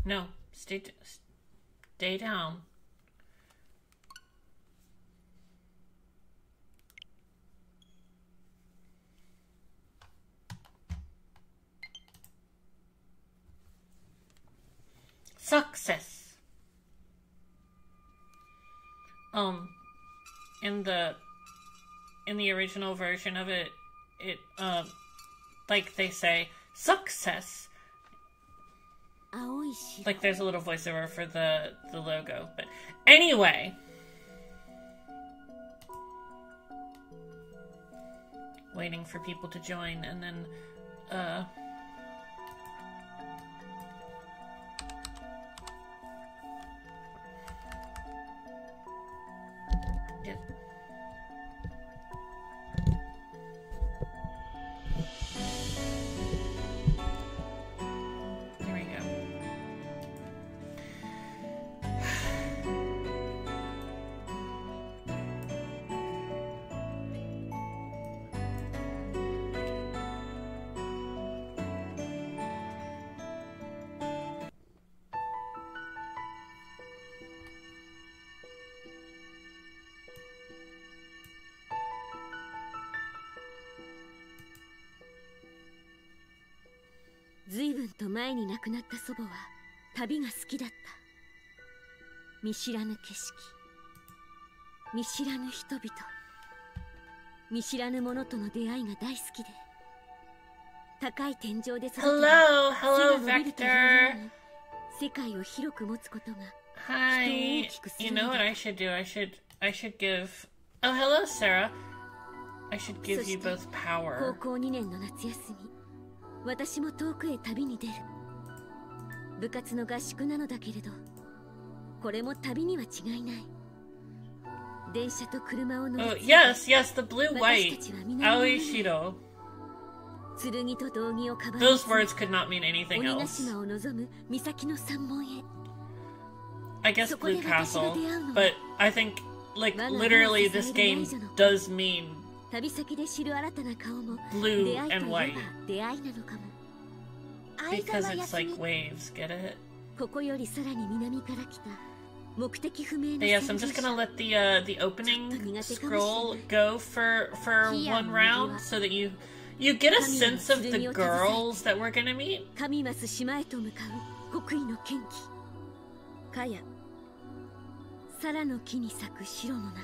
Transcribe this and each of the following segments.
No, stay down. Success. In the original version of it, like they say, success. Aoi Shiro. Like there's a little voiceover for the logo, but anyway. Waiting for people to join, and then, Here we go.ずいぶんと前に亡くなった祖母は旅が好きだった。見知らぬ景色、見知らぬ人々、見知らぬ者との出会いが大好きで、高い天井で育てた Hello, 背が伸びるというように世界を広く持つことが Hi. You know what I should do? I should give. Oh, hello, Sarah. I should give you both 高 power. 校2年の夏休み、私も遠くへ旅に出る。部活の合宿なのだけれど、これも旅には違いない。電車と車を乗り Oh, 継ぎ、 yes, the blue 私 white. たちは南 Aoi に Shiro. 剣と道着をかばい Those words could not mean 鬼 anything ヶ else. 島を望む岬の山門へ。 I guess Blue Castle, but I think, like, literally this game does mean 旅先で知る新たな顔も blue 出会いとい and えば white. 出会いなのかも。 Because it's like waves, get it? ここよりさらに南から来た目的不明 But な yes, 戦 I'm just 術 gonna let the opening scroll go for one round so that you get a sense of the girls that we're gonna meet. 神増島へと向かう国威の剣気。かや皿の木に咲く白の中、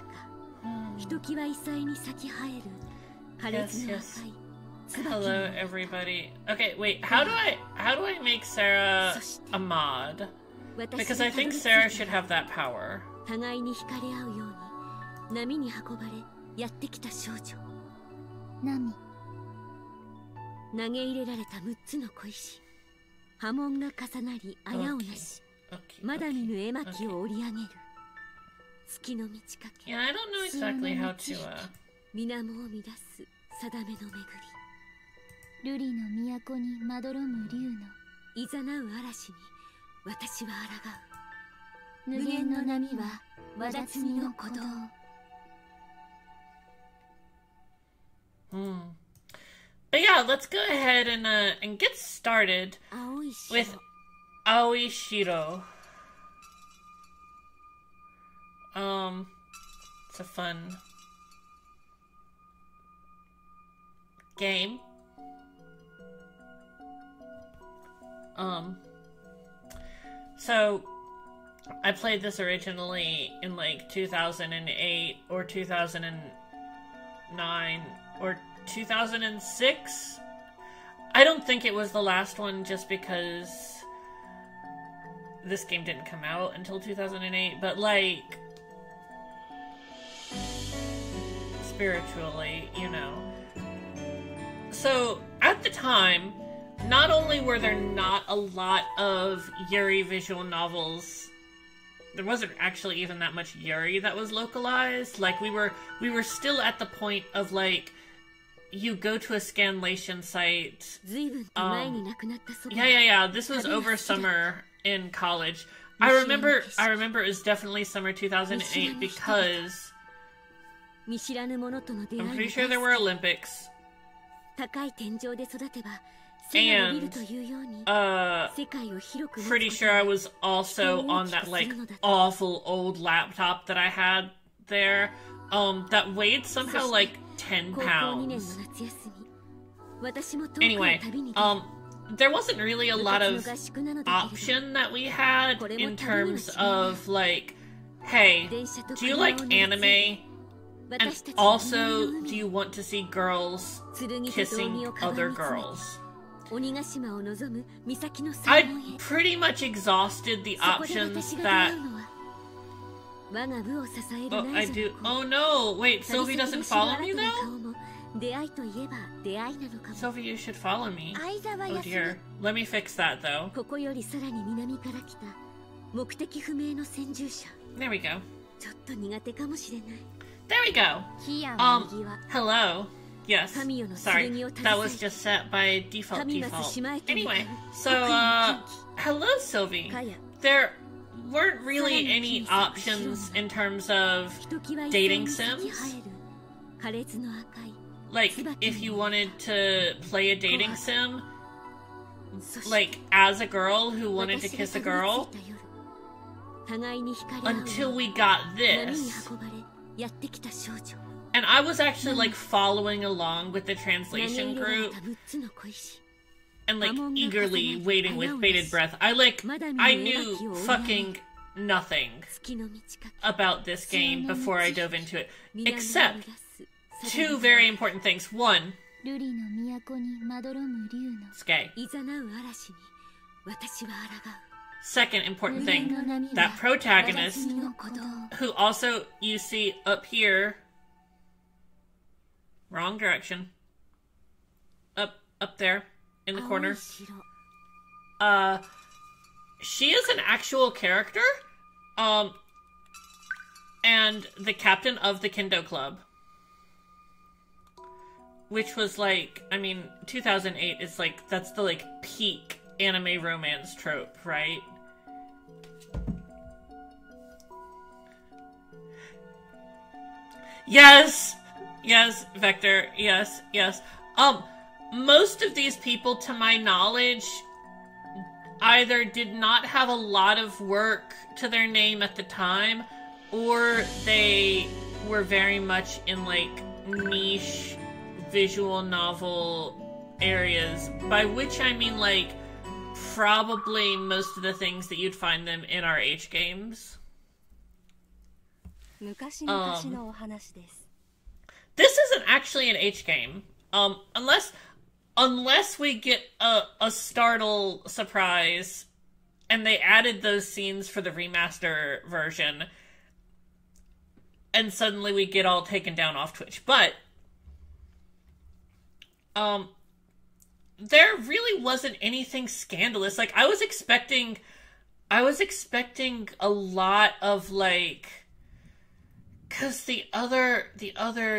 ひときわ異彩に咲き生える破裂の赤い Hello, everybody. Okay, wait. How do I make Sarah a mod? Because I think Sarah should have that power. 互いに惹かれ合うように波に運ばれやってきた少女。波。投げ入れられた6つの小石。波紋が重なりあやをなし、まだ見ぬ絵巻を織り上げる。月の満ち欠け。 Yeah, I don't know exactly how to. 水面を乱す定めの巡り。瑠璃の都にまどろむ竜のいざなう嵐に私は抗う。無限の波はわだつみの鼓動。But yeah, let's go ahead and get started with Aoi Shiro. It's a fun game. So I played this originally in like 2008 or 2009 or 2006. I don't think it was the last one just because this game didn't come out until 2008, but like spiritually, you know. So at the time, not only were there not a lot of Yuri visual novels, there wasn't actually even that much Yuri that was localized. Like we were still at the point of like you go to a scanlation site. Yeah. This was over summer in college. I remember it was definitely summer 2008 because 見知らぬ者との出会い I'm を pretty sure there were Olympics. 高い天井で育てば背が伸びるというように Uh, 世界を広く持つ pretty こと sure I が was also on that like awful old laptop that I had there. That weighed somehow like 10 高校2年の pounds. 夏休み私も遠くの Anyway, 旅に there wasn't really a lot 部 of 活の合宿なのだけれど option that we had in terms of like, hey, 電車と do you 車を like 乗り継い anime? 私 And たちは also, 南の do you want to see girls 海剣と kissing 扇をかば other んに詰め girls? 鬼ヶ島を望む岬の I 山門へ pretty much exhausted the そこで options 私が出会 that. うのは我が部を支える Oh, ナ I イジ do. ャの Oh no! Wait, 子 Sophie 旅 doesn't 先で follow 知 me る新たな though? 顔も出会いといえば出会いなのかも Sophie, you should follow me. 相沢 Oh 康 dear. Let me fix that though. ここよりさらに南から来た目的不明の先住者 There we go. ちょっと苦手かもしれない There we go. 火や麦は Hello. Yes. 神よの Sorry. 剣を携 That え was just set by default 神が default. しまえと Anyway, 願う so 悪意の禁 hello Sylvie. 忌かや There weren't really さらに any 小さく options in terms of ひときわ dating 一斉 sims. に咲き生える苛烈の赤い Like if you wanted to play a dating sim, そして like as a girl who wanted to 私が kiss a たどり girl, 着いた夜互いに光り合う until we got 波に this. 運ばれやってきた少女 And I was actually like following along with the 投げ translation 入れられ group た6つの小石 and like eagerly waiting with bated breath. I knew fucking nothing 月の満ち欠け about this game before I dove into it, 南を except 揺らす two very important things. One, 瑠璃の都にまどろむ竜の it's gay. 誘う嵐に私は抗う Second important 無限 thing, の波 that は protagonist 私の鼓動 who also you see up here, wrong direction, up there in the 青い corner. 城 She is an actual character, and the captain of the Kendo Club, which was like, I mean, 2008 is like, that's the like peak anime romance trope, right? Yes, Vector, yes. Most of these people, to my knowledge, either did not have a lot of work to their name at the time, or they were very much in like niche visual novel areas, by which I mean like probably most of the things that you'd find them in our H games. 昔々のお話です This isn't actually an H game. Unless we get a startle surprise and they added those scenes for the remaster version and suddenly we get all taken down off Twitch. But there really wasn't anything scandalous. Like I was expecting a lot of like, because the other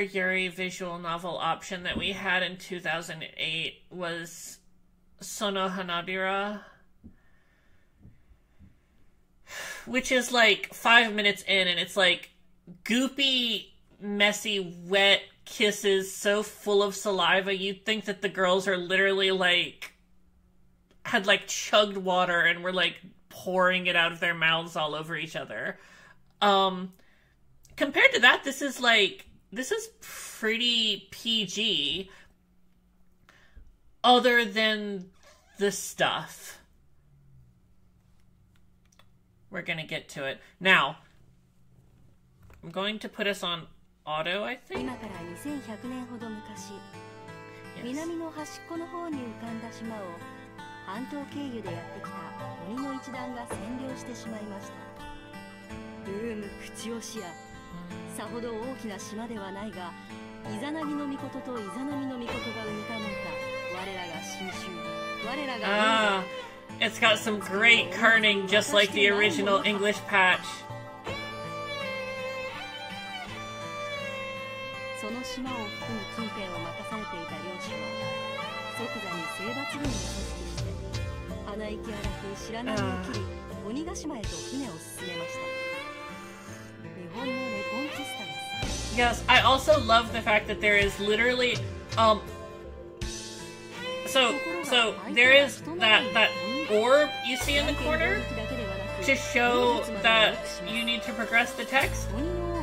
Yuri visual novel option that we had in 2008 was Sono Hanabira, which is like 5 minutes in and it's like goopy, messy, wet kisses so full of saliva you'd think that the girls are literally like had like chugged water and were like pouring it out of their mouths all over each other. Compared to that, this is pretty PG, other than the stuff. We're gonna get to it. Now, I'm going to put us on auto, I think? 今から2100年ほど昔 Yes. 南の端っこの方に浮かんだ島を半島経由でやってきた鬼の一団が占領してしまいました口押しやさほど大きな島ではないがイザナギの御事とイザナミの御事が埋めたもんだ我らが新州我らが It's got some great kerning, just like the original English patch. その島を含む近辺を任されていた領主は即座に征伐軍を組織して鼻息荒く白波を切り鬼ヶ島へと船を進めました日本のレコンキスタです Yes, I also love the fact that there is literally, so there is that orb you see in the corner to show that you need to progress the text,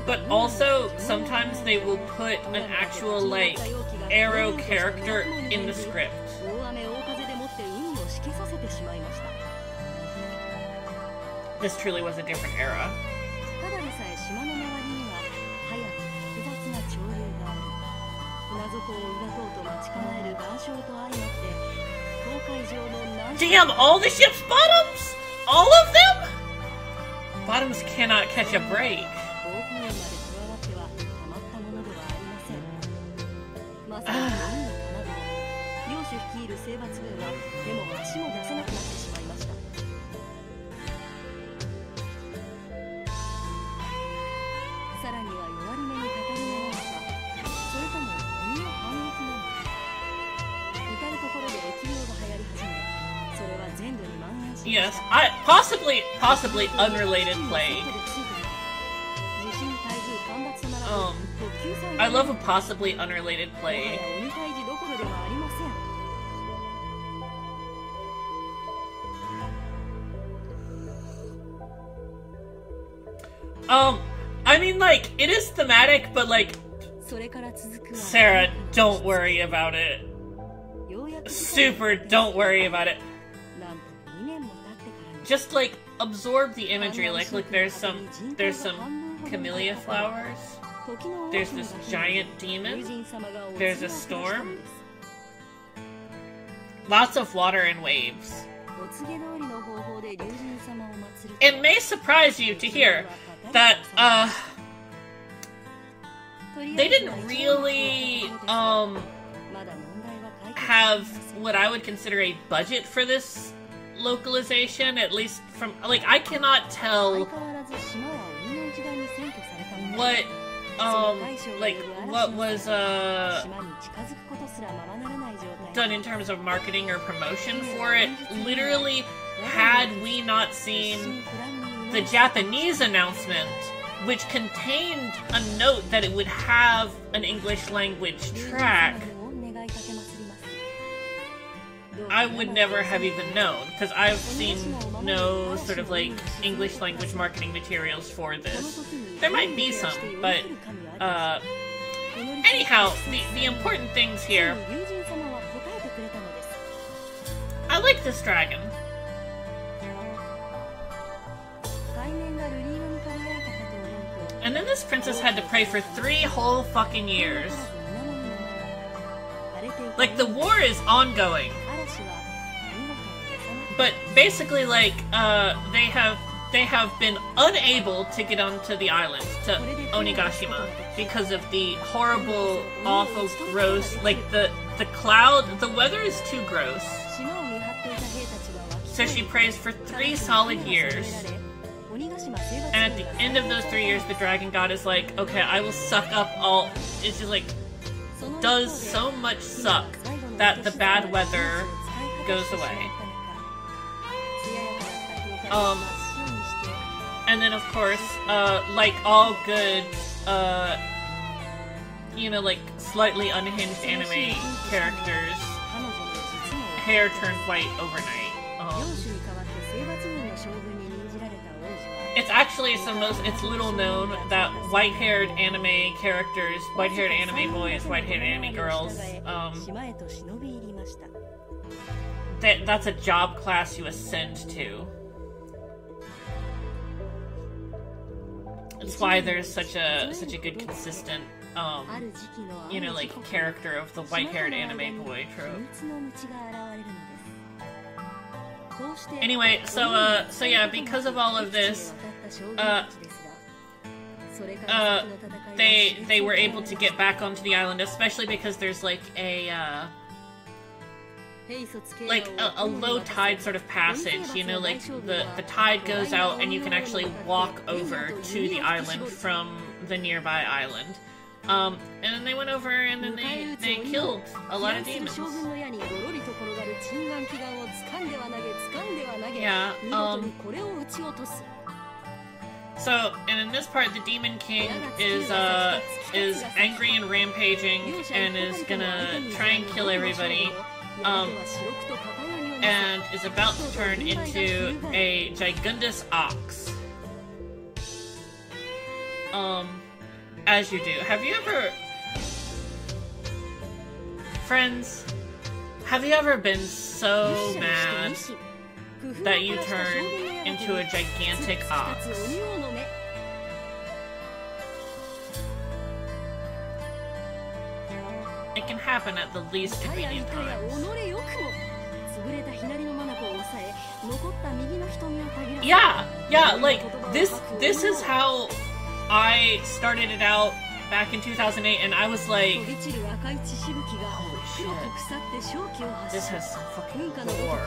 but also sometimes they will put an actual, like, arrow character in the script. This truly was a different era. Damn, all the ship's bottoms? All of them? Bottoms cannot catch a break. Yes, possibly unrelated play. I love a possibly unrelated play. I mean, like, it is thematic, but, like, Sarah, don't worry about it. Super, don't worry about it. Just, like, absorb the imagery. Like, look, there's some camellia flowers. There's this giant demon. There's a storm. Lots of water and waves. It may surprise you to hear that, they didn't really, have what I would consider a budget for this localization, at least from, like, I cannot tell what, what was, done in terms of marketing or promotion for it. Literally, had we not seen the Japanese announcement, which contained a note that it would have an English language track, I would never have even known, because I've seen no sort of, like, English language marketing materials for this. There might be some, but, anyhow, the important things here. I like this dragon. And then this princess had to pray for 3 whole fucking years. Like, the war is ongoing. But basically, like, they have been unable to get onto the island, to Onigashima, because of the horrible, awful, gross, like, the cloud, the weather is too gross. So she prays for 3 solid years. And at the end of those 3 years, the dragon god is like, okay, I will suck up all... It's just like, does so much suck that the bad weather goes away. And then of course, like all good, you know, like, slightly unhinged anime characters, hair turned white overnight. It's actually it's little known that white-haired anime characters, white-haired anime boys, white-haired anime girls, that's a job class you ascend to. That's why there's such a good consistent, you know, like, character of the white-haired anime boy trope. Anyway, so yeah, because of all of this, they were able to get back onto the island, especially because there's, like, a low tide sort of passage, you know, like, the tide goes out and you can actually walk over to the island from the nearby island. And then they went over and then they killed a lot of demons. Yeah, So, and in this part, the Demon King is angry and rampaging, and is gonna try and kill everybody, and is about to turn into a gigundous ox. As you do. Have you ever... Friends, have you ever been so mad that you turn into a gigantic ox? It can happen at the least convenient times. Yeah, like, this is how I started it out back in 2008, and I was like, holy shit, this has some fucking lore.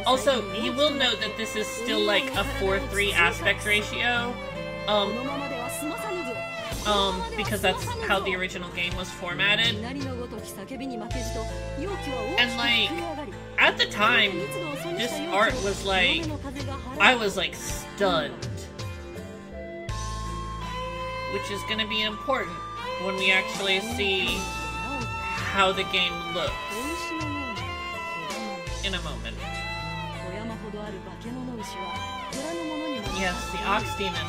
Also, you will note that this is still like a 4:3 aspect ratio, because that's how the original game was formatted. And like, at the time, this art was like, I was like stunned. Which is going to be important when we actually see how the game looks in a moment. Yes, the Ox Demon.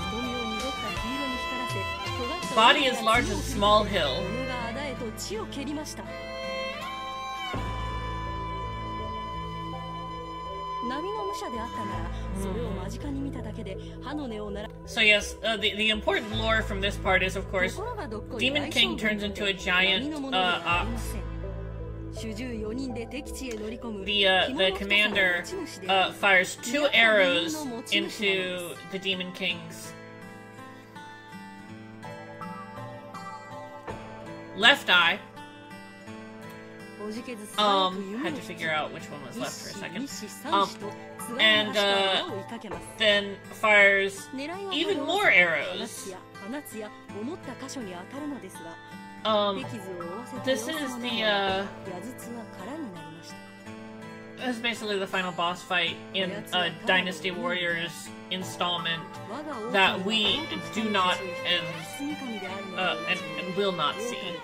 Body as large as a small hill. So yes, the important lore from this part is, of course, Demon King turns into a giant ox. The commander fires 2 arrows into the Demon King's left eye. Had to figure out which one was left for a second. And then fires even more arrows. This is the this is basically the final boss fight in Dynasty Warriors installment that we do not and will not see.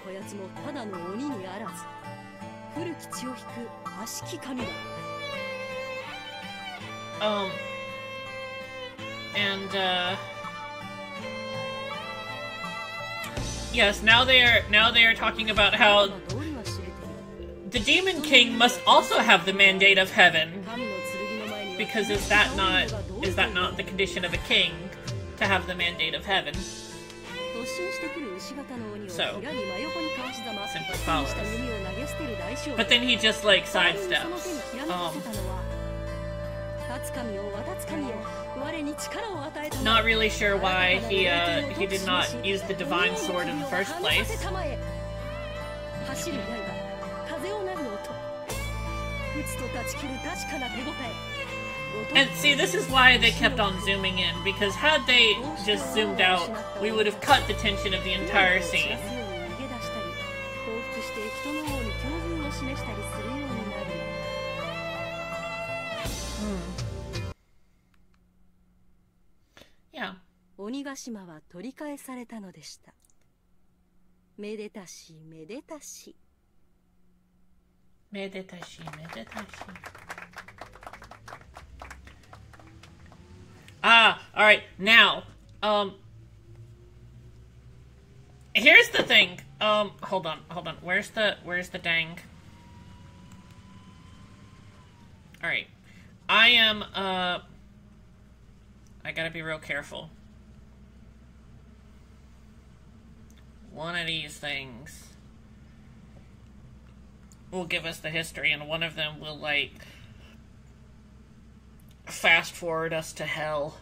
Yes, now they are talking about how the Demon King must also have the mandate of heaven, because is that not the condition of a king, to have the mandate of heaven? So, simply follows. But then he just like sidesteps. Not really sure why he did not use the divine sword in the first place. And see, this is why they kept on zooming in, because had they just zoomed out, we would have cut the tension of the entire scene. Yeah. 鬼ヶ島は取り返されたのでした。めでたしめでたし。めでたしめでたし。Ah, alright, now, here's the thing, hold on, where's the dang, alright, I gotta be real careful. One of these things will give us the history, and one of them will, like, fast forward us to hell.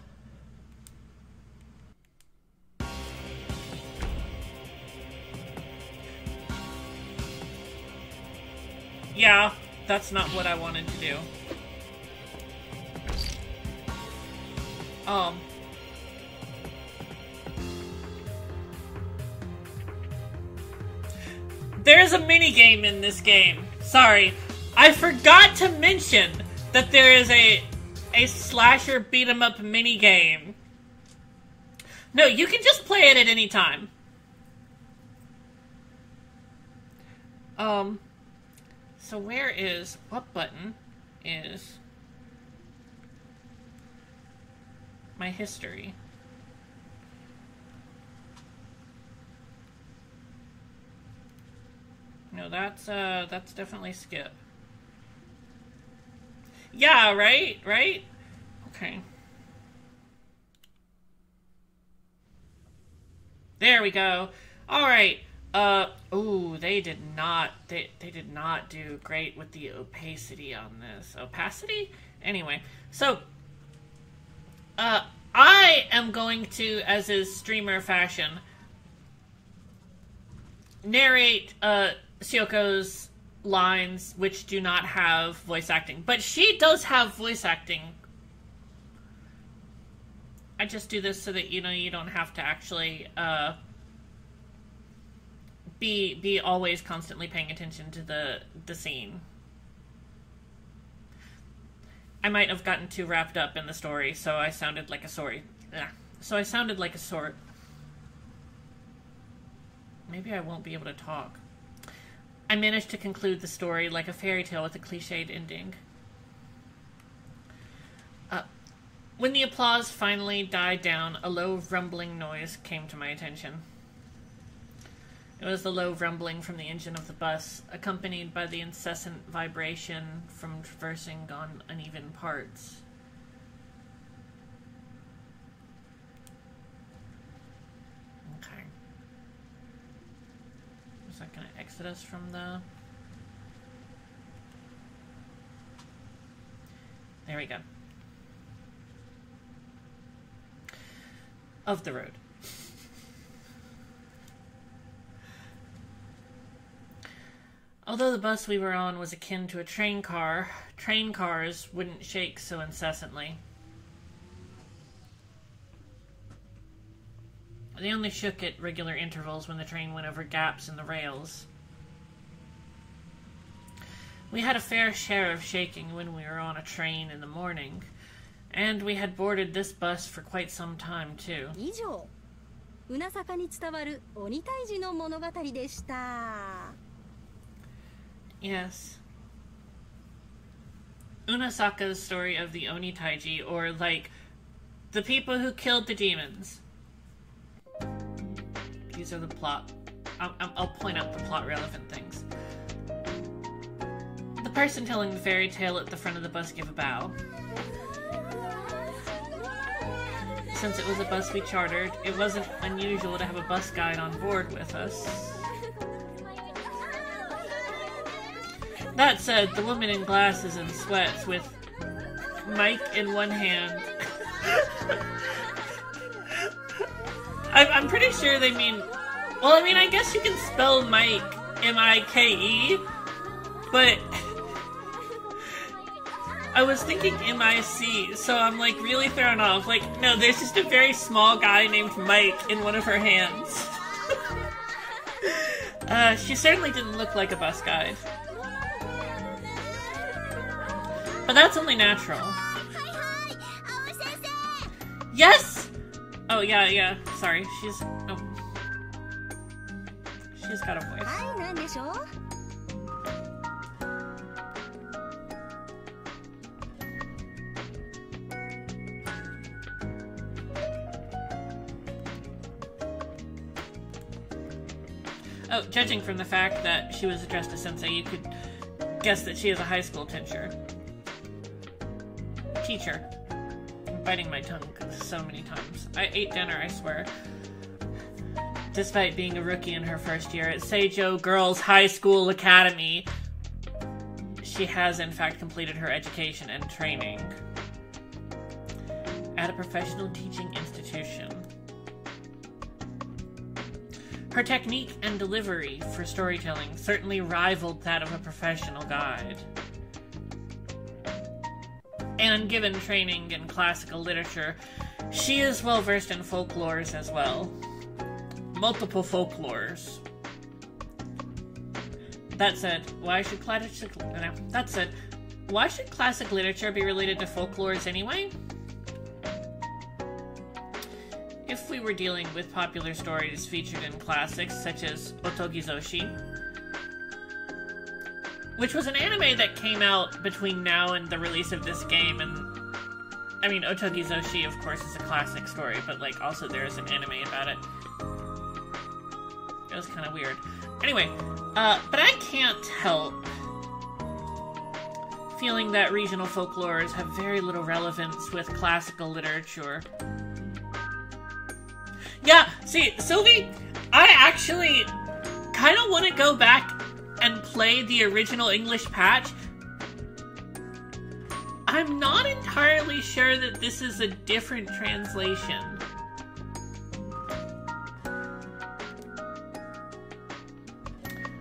Yeah, that's not what I wanted to do. There's a minigame in this game. Sorry. I forgot to mention that there is a slasher beat-em-up minigame No, you can just play it at any time. So what button is my history? No, that's definitely skip. Yeah, right? Okay. There we go. Alright. Ooh, they did not do great with the opacity on this. Opacity? Anyway, so I am going to, as is streamer fashion, narrate Syoko's lines which do not have voice acting. But she does have voice acting. I just do this so that you don't have to actually be always constantly paying attention to the scene. I might have gotten too wrapped up in the story, so I sounded like a sorry. So I sounded like a sort. Maybe I won't be able to talk. I managed to conclude the story like a fairy tale with a cliched ending. When the applause finally died down, a low rumbling noise came to my attention. It was the low rumbling from the engine of the bus, accompanied by the incessant vibration from traversing on uneven parts. Okay. Is that going to exit us from the... There we go. Of the road. Although the bus we were on was akin to a train car, train cars wouldn't shake so incessantly. They only shook at regular intervals when the train went over gaps in the rails. We had a fair share of shaking when we were on a train in the morning, and we had boarded this bus for quite some time, too. Yes. Unasaka's story of the Oni Taiji, or, like, the people who killed the demons. These are the plot. I'll point out the plot-relevant things. The person telling the fairy tale at the front of the bus gave a bow. Since it was a bus we chartered, it wasn't unusual to have a bus guide on board with us. That said, the woman in glasses and sweats with mic in one hand. I'm pretty sure they mean... Well, I mean, I guess you can spell Mike, M-I-K-E, but... I was thinking M-I-C, so I'm, like, really thrown off. Like, no, there's just a very small guy named Mike in one of her hands. She certainly didn't look like a bus guide. But that's only natural. Yes! Oh, yeah. Sorry, she's... Oh. She's got a voice. Oh, judging from the fact that she was addressed as sensei, you could guess that she is a high school teacher. I'm biting my tongue so many times. I ate dinner, I swear. Despite being a rookie in her first year at Seijo Girls High School Academy, she has in fact completed her education and training at a professional teaching institution. Her technique and delivery for storytelling certainly rivaled that of a professional guide. And given training in classical literature, she is well versed in folklores as well. Multiple folklores. That said, why should classic literature be related to folklores anyway? if we were dealing with popular stories featured in classics such as Otogizoshi, which was an anime that came out between now and the release of this game, and I mean, Otogizoshi, of course, is a classic story, but, like, also there is an anime about it. It was kind of weird. Anyway, but I can't help feeling that regional folklores have very little relevance with classical literature. Yeah, see, Sylvie, I actually kind of want to go back and play the original English patch. I'm not entirely sure that this is a different translation.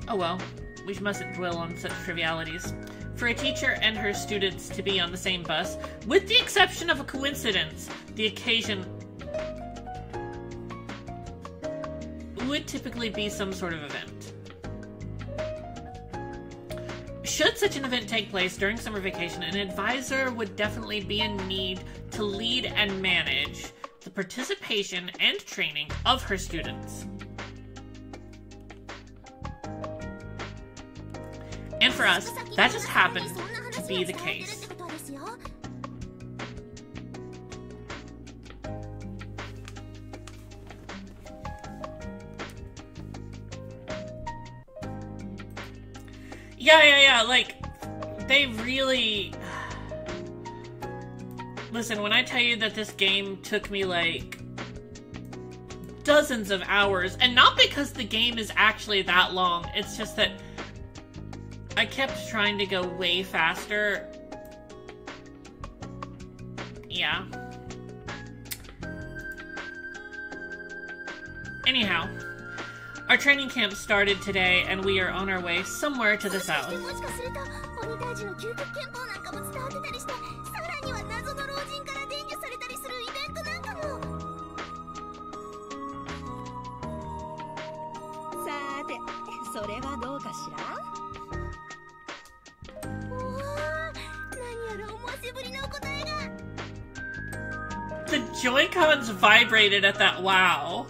Oh well, we mustn't dwell on such trivialities. For a teacher and her students to be on the same bus, with the exception of a coincidence, the occasion would typically be some sort of event. Should such an event take place during summer vacation, an advisor would definitely be in need to lead and manage the participation and training of her students. And for us, that just happened to be the case. Yeah, like, they really... Listen, when I tell you that this game took me, like, dozens of hours, and not because the game is actually that long, it's just that I kept trying to go way faster. Yeah. Anyhow, our training camp started today, and we are on our way somewhere to the south. The Joy-Cons vibrated at that wow.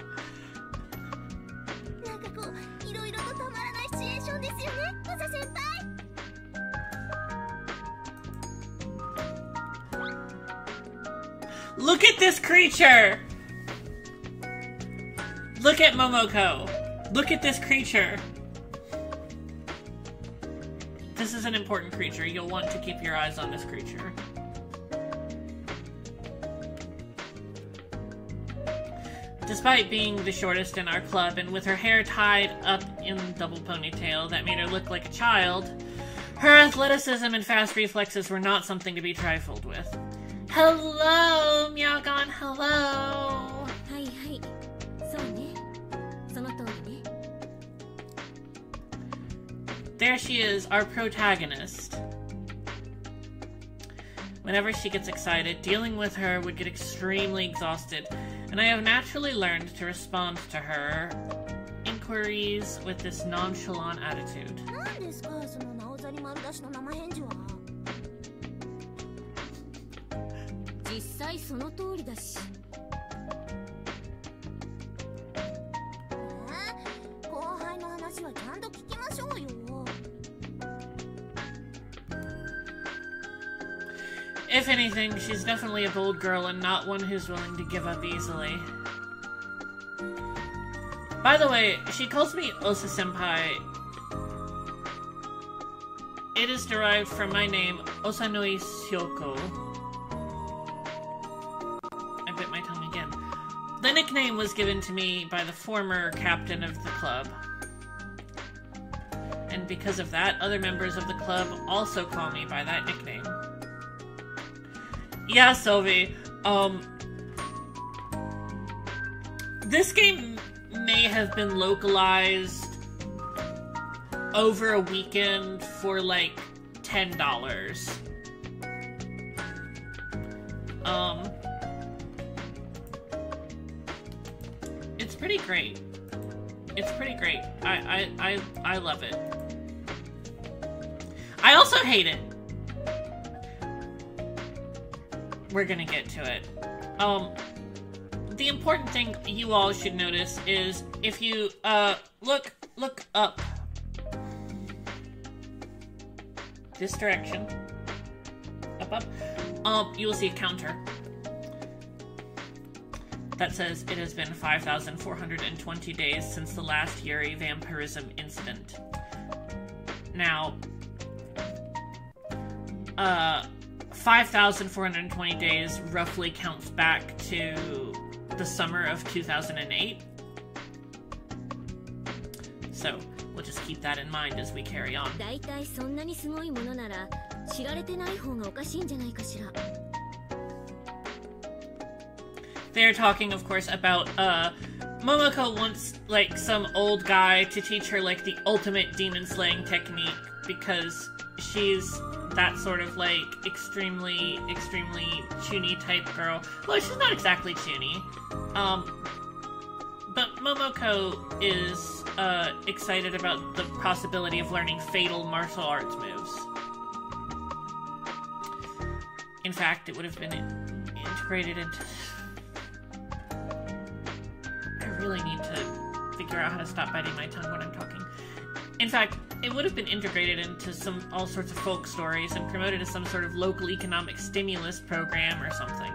Look at this creature! Look at Momoko. Look at this creature. This is an important creature. You'll want to keep your eyes on this creature. Despite being the shortest in our club and with her hair tied up in double ponytail that made her look like a child, her athleticism and fast reflexes were not something to be trifled with. Hello, Meowgon, hello! There she is, our protagonist. Whenever she gets excited, dealing with her would get extremely exhausted, and I have naturally learned to respond to her inquiries with this nonchalant attitude. If anything, she's definitely a bold girl and not one who's willing to give up easily. By the way, she calls me Osa-senpai. It is derived from my name, Osanoi Syoko. I bit my tongue again. The nickname was given to me by the former captain of the club. And because of that, other members of the club also call me by that nickname. Yeah, Sylvie, this game may have been localized over a weekend for like $10. It's pretty great. It's pretty great. I love it. I also hate it. We're gonna get to it. the important thing you all should notice is if you look up this direction, up, you will see a counter that says it has been 5,420 days since the last Yuri vampirism incident. Now, 5,420 days roughly counts back to the summer of 2008. So, we'll just keep that in mind as we carry on. They're talking, of course, about, Momoko wants, like, some old guy to teach her, like, the ultimate demon-slaying technique, because she's that sort of, like, extremely chuny type girl. Well, she's not exactly chuny. But Momoko is, excited about the possibility of learning fatal martial arts moves. In fact, it would have been integrated into... I really need to figure out how to stop biting my tongue when I'm talking. In fact, it would have been integrated into all sorts of folk stories and promoted as some sort of local economic stimulus program or something.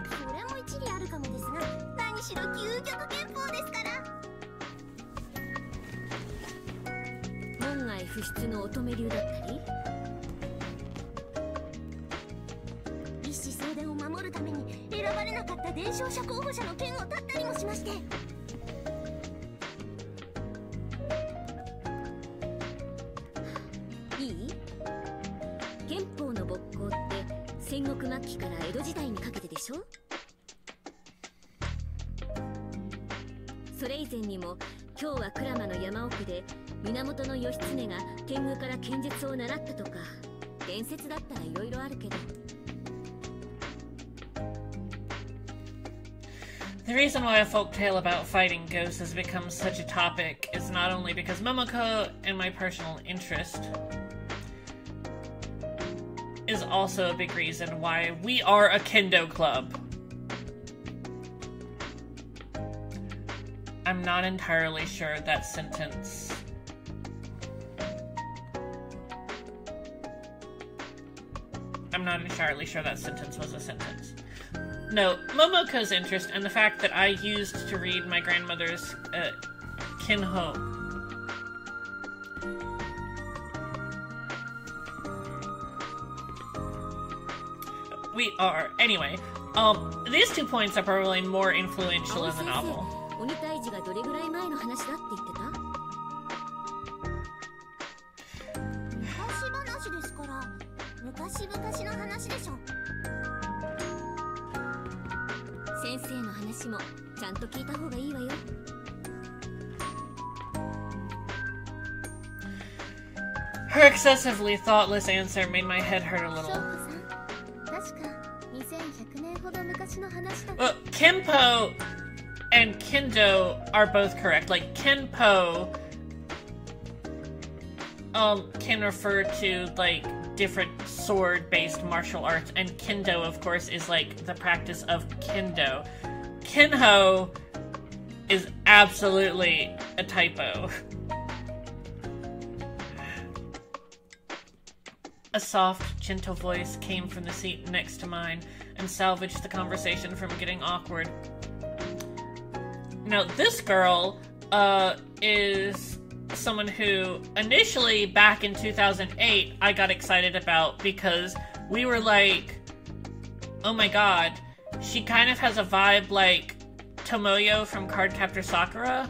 The reason why a folktale about fighting ghosts has become such a topic is not only because Momoko and my personal interest, is also a big reason why we are a kendo club. I'm not entirely sure that sentence... I'm not entirely sure that sentence was a sentence. No, Momoko's interest and the fact that I used to read my grandmother's Kinho. We are. Anyway, these 2 points are probably more influential in the novel. Her excessively thoughtless answer made my head hurt a little. Well, Kenpo and Kendo are both correct. Like, Kenpo can refer to, like, different sword-based martial arts, and Kendo, of course, is, like, the practice of Kendo. Kinho is absolutely a typo. A soft, gentle voice came from the seat next to mine and salvaged the conversation from getting awkward. Now, this girl, is someone who, initially, back in 2008, I got excited about because we were like, oh my god, she kind of has a vibe like Tomoyo from Cardcaptor Sakura.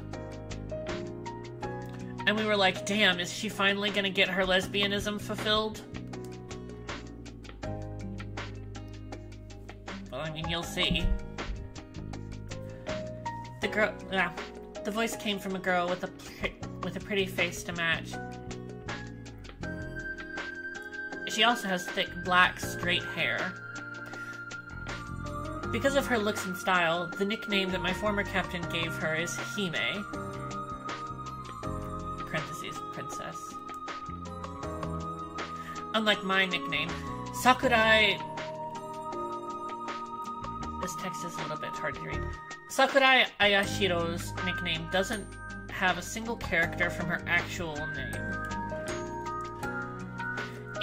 And we were like, damn, is she finally gonna get her lesbianism fulfilled? Well, I mean, you'll see. The voice came from a girl with a pretty face to match. She also has thick, black, straight hair. Because of her looks and style, the nickname that my former captain gave her is Hime. Parentheses, princess. Unlike my nickname, Sakurai... This text is a little bit hard to read. Sakurai Ayashiro's nickname doesn't have a single character from her actual name.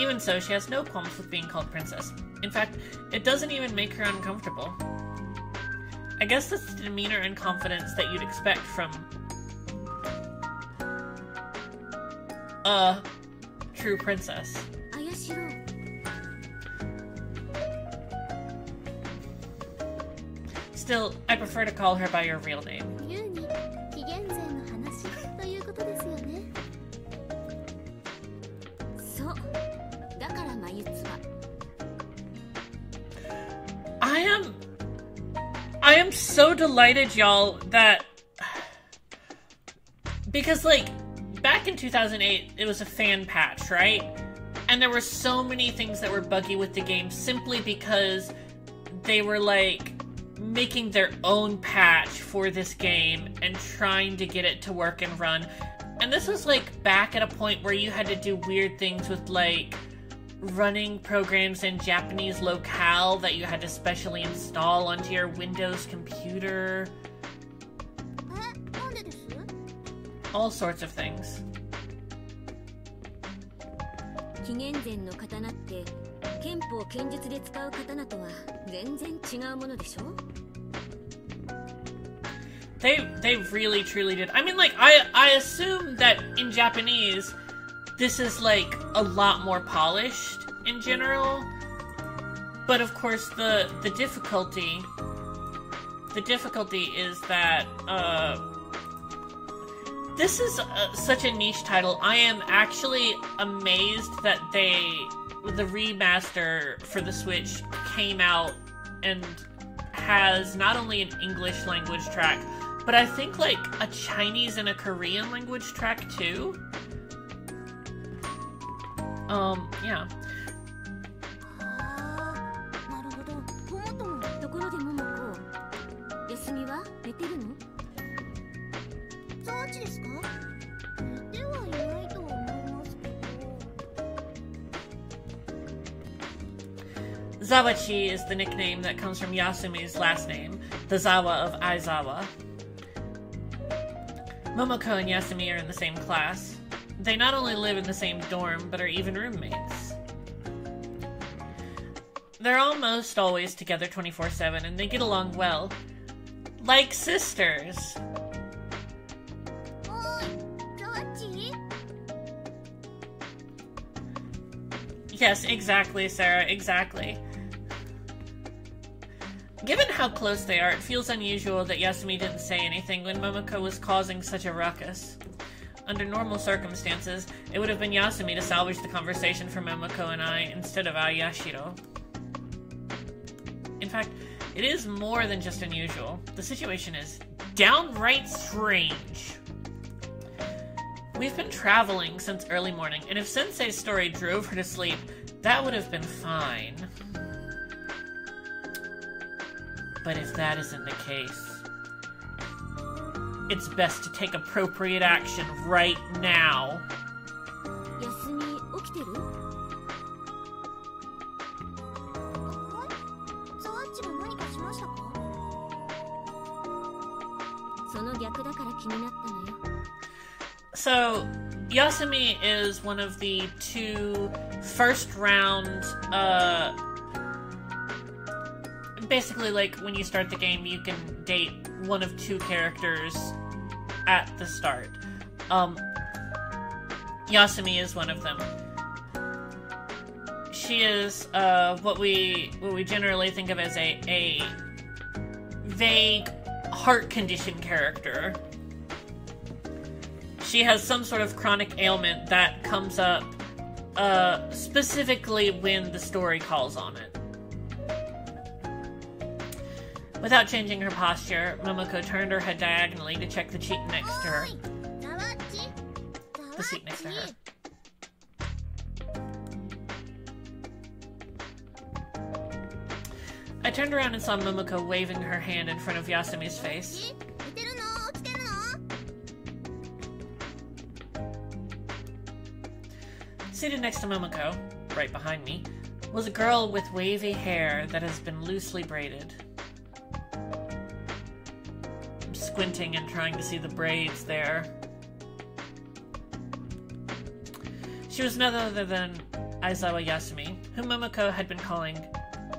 Even so, she has no qualms with being called Princess. In fact, it doesn't even make her uncomfortable. I guess that's the demeanor and confidence that you'd expect from a true princess. Ayashiro. Still, I prefer to call her by your real name. ユウに紀元前の話ということですよね。そう。だから眉唾。I am so delighted, y'all, that because like back in 2008 it was a fan patch, right? And there were so many things that were buggy with the game simply because they were like making their own patch for this game and trying to get it to work and run. And this was like back at a point where you had to do weird things with like running programs in Japanese locale that you had to specially install onto your Windows computer. なんでです？ All sorts of things. 紀元前の刀って剣法剣術で使う刀とは全然違うものでしょ? They really truly did. I mean, like, I assume that in Japanese this is like a lot more polished in general, but of course the difficulty is that this is such a niche title. I am actually amazed that the remaster for the Switch came out and has not only an English language track, but I think like a Chinese and a Korean language track too. Yeah. なるほど。ごもっとも。ところで桃子、休みは寝てるの？ザワチですか？寝てはいないと思いますけど。 Zawachi is the nickname that comes from Yasumi's last name, the Zawa of Aizawa. Momoko and Yasumi are in the same class. They not only live in the same dorm, but are even roommates. They're almost always together 24/7, and they get along well. Like sisters. おーい、ザワチ？ Yes, exactly, Sarah, exactly. Given how close they are, it feels unusual that Yasumi didn't say anything when Momoko was causing such a ruckus. Under normal circumstances, it would have been Yasumi to salvage the conversation for Momoko and I instead of Aoi Shiro. In fact, it is more than just unusual. The situation is downright strange. We've been traveling since early morning, and if Sensei's story drove her to sleep, that would have been fine. But if that isn't the case, it's best to take appropriate action right now. 休み起きてる？はい？ザワチが何かしましたか？その逆だから気になったのよ。 So, Yasumi is one of the two first round, basically like when you start the game you can date one of two characters at the start. Yasumi is one of them. She is what we generally think of as a vague heart condition character. She has some sort of chronic ailment that comes up specifically when the story calls on it. Without changing her posture, Momoko turned her head diagonally to check the seat next to her. ザワチ？ The seat next to her. I turned around and saw Momoko waving her hand in front of Yasumi's face. 寝てるの？起きてるの？ Seated next to Momoko, right behind me, was a girl with wavy hair that has been loosely braided. squinting and trying to see the braids there. She was none other than Aizawa Yasumi, whom Momoko had been calling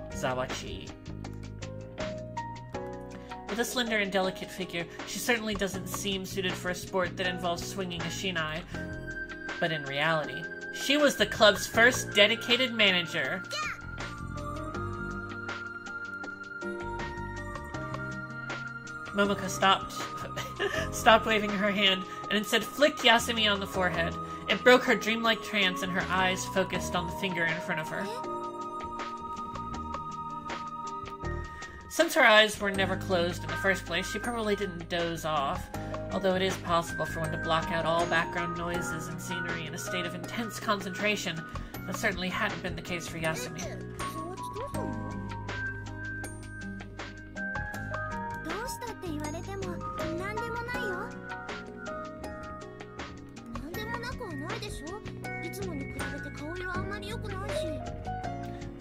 Zawachi. With a slender and delicate figure, she certainly doesn't seem suited for a sport that involves swinging a shinai, but in reality, she was the club's first dedicated manager. Momoko stopped waving her hand and instead flicked Yasumi on the forehead. It broke her dreamlike trance and her eyes focused on the finger in front of her. Since her eyes were never closed in the first place, she probably didn't doze off, although it is possible for one to block out all background noises and scenery in a state of intense concentration. That certainly hadn't been the case for Yasumi.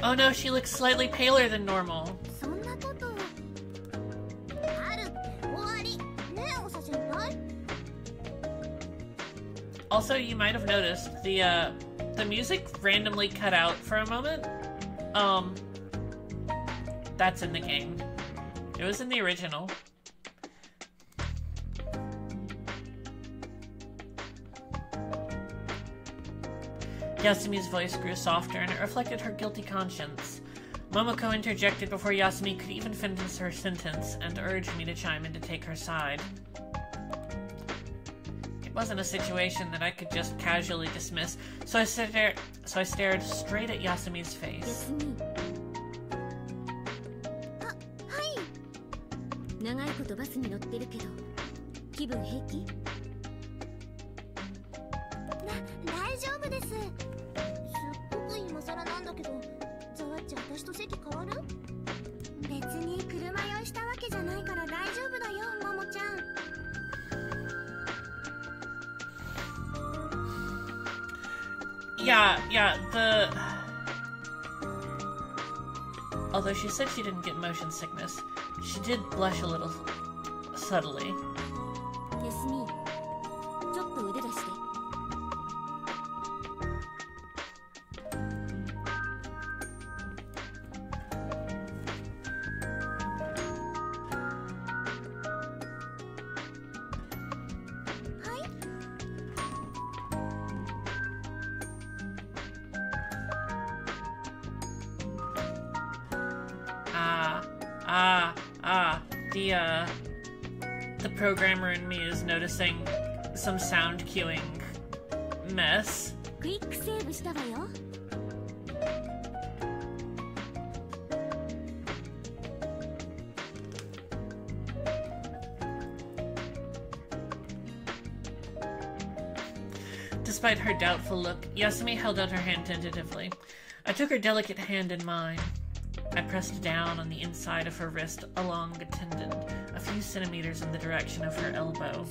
Oh no, she looks slightly paler than normal. Also, you might have noticed the music randomly cut out for a moment. That's in the game. It was in the original. Yasumi's voice grew softer, and it reflected her guilty conscience. Momoko interjected before Yasumi could even finish her sentence, and urged me to chime in to take her side. It wasn't a situation that I could just casually dismiss, so I stared straight at Yasumi's face. Although she said she didn't get motion sickness, she did blush a little subtly. The programmer in me is noticing some sound cueing mess. Despite her doubtful look, Yasumi held out her hand tentatively. I took her delicate hand in mine. I pressed down on the inside of her wrist along a tendon, a few centimeters in the direction of her elbow.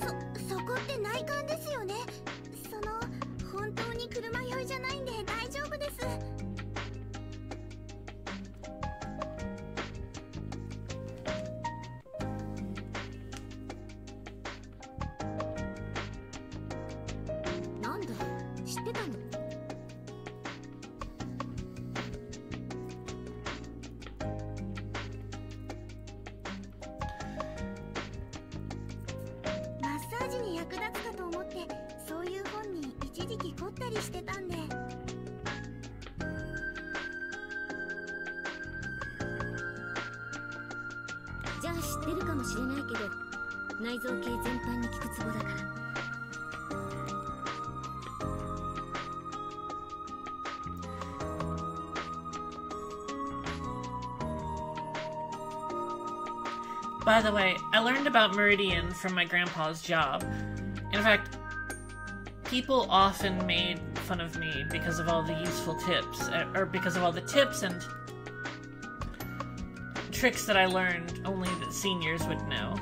By the way, I learned about Meridian from my grandpa's job. In fact, people often made fun of me because of all the useful tips, or because of all the tips and tricks that I learned only that seniors would know.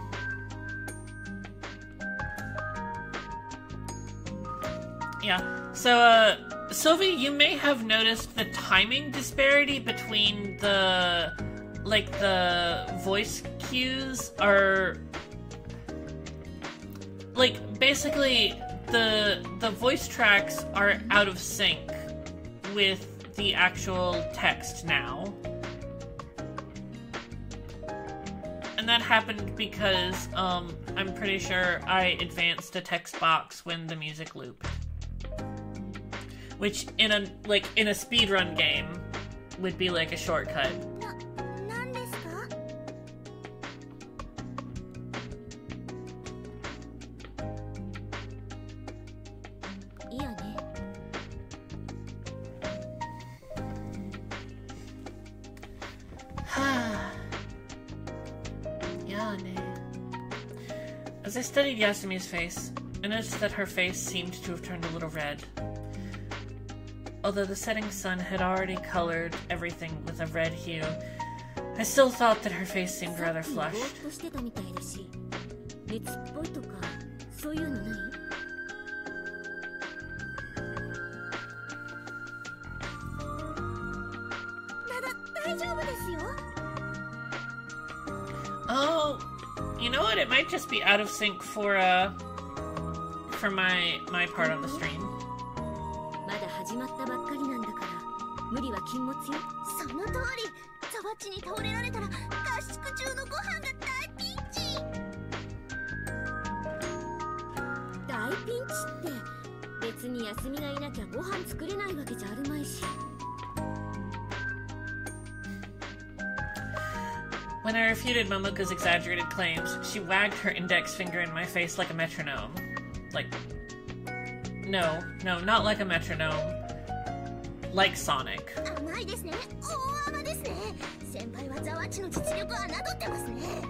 Yeah, so, Sylvie, you may have noticed the timing disparity between the voice cues are like, basically, the voice tracks are out of sync with the actual text now. And that happened because, I'm pretty sure I advanced a text box when the music looped. Which, in a speedrun game, would be like a shortcut. なんですか? As I studied Yasumi's face, I noticed that her face seemed to have turned a little red. Although the setting sun had already colored everything with a red hue, I still thought that her face seemed rather flushed. Oh, you know what? It might just be out of sync for my part on the stream. まだ始まったばっかりなんだから無理は禁物よ。その通り。ザワッチに倒れられたら合宿中のご飯が大ピンチ。大ピンチって別に休みがいなきゃご飯作れないわけじゃあるまいし。When I refuted Momoko's exaggerated claims, she wagged her index finger in my face like a metronome. Like... No, not like a metronome. Like Sonic. 甘いですね。大甘ですね。先輩はザワッチの実力は侮ってますね。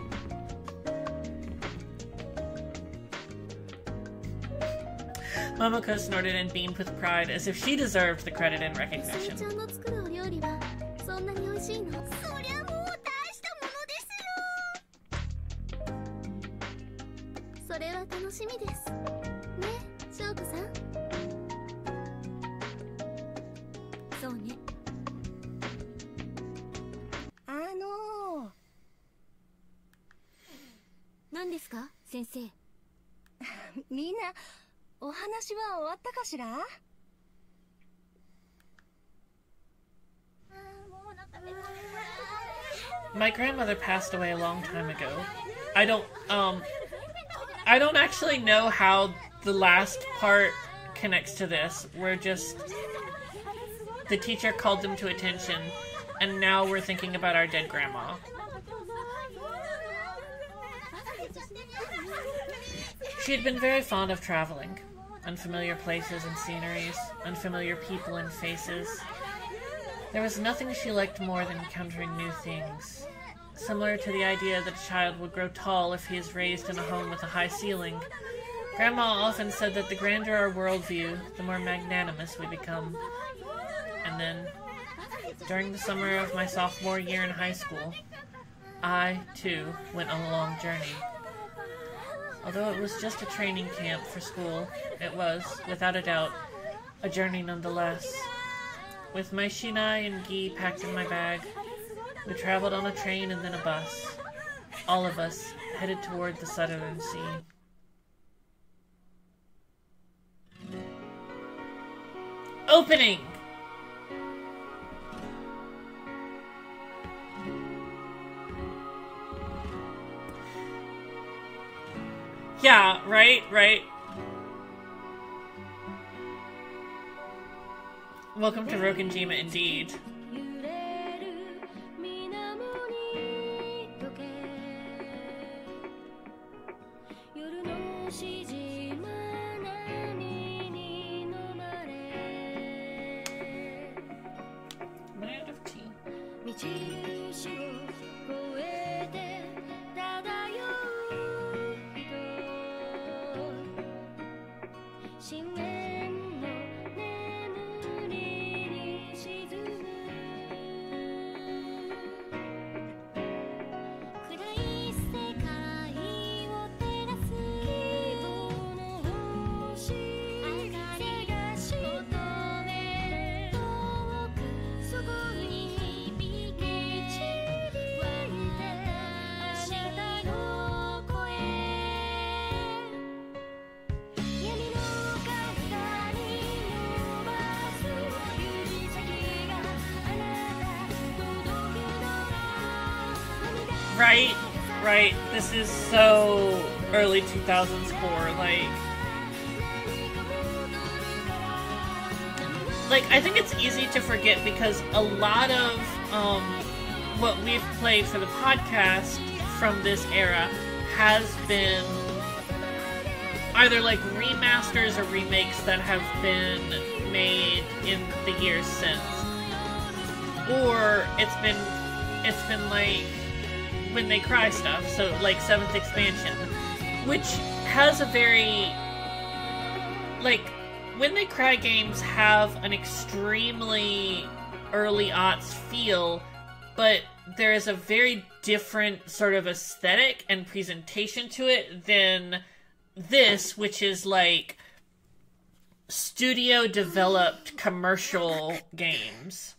Momoko snorted and beamed with pride as if she deserved the credit and recognition. ちゃんの作るお料理はそんなに美味しいの？そりゃもう大したものですよ。それは楽しみです。ね、翔子さん。そうね。何ですか、先生。みんなお話は終わったかしら？ My grandmother passed away a long time ago. I don't actually know how the last part connects to this. We're just... The teacher called them to attention, and now we're thinking about our dead grandma. She had been very fond of traveling. Unfamiliar places and sceneries, unfamiliar people and faces. There was nothing she liked more than encountering new things. Similar to the idea that a child would grow tall if he is raised in a home with a high ceiling, Grandma often said that the grander our worldview, the more magnanimous we become. And then, during the summer of my sophomore year in high school, I, too, went on a long journey. Although it was just a training camp for school, it was, without a doubt, a journey nonetheless. With my shinai and gi packed in my bag, we traveled on a train and then a bus. All of us headed toward the Southern Sea. Opening! Yeah, right. Welcome to Rokenjima, indeed. Land of tea. 「Right? Right. This is so early 2004, like, I think it's easy to forget because a lot of what we've played for the podcast from this era has been either like remasters or remakes that have been made in the years since, or it's been like When They Cry stuff, so like 7th expansion, which has a very, like, When They Cry games have an extremely early aughts feel, but there is a very different sort of aesthetic and presentation to it than this, which is like studio developed commercial games.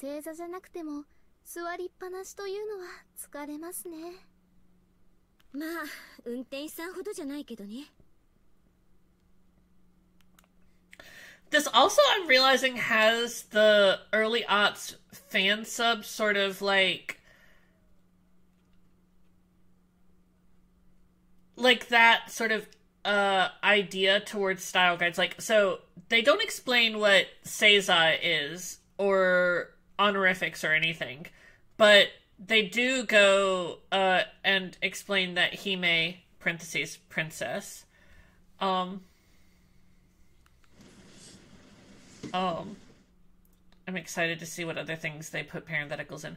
正座じゃなくても座りっぱなしというのは疲れますね。まあ運転手さんほどじゃないけどね。 This also, I'm realizing, has the early aughts fan sub sort of like that sort of idea towards style guides. Like, so they don't explain what Seiza is or honorifics or anything, but they do go and explain that Hime (parentheses princess) I'm excited to see what other things they put parentheticals in.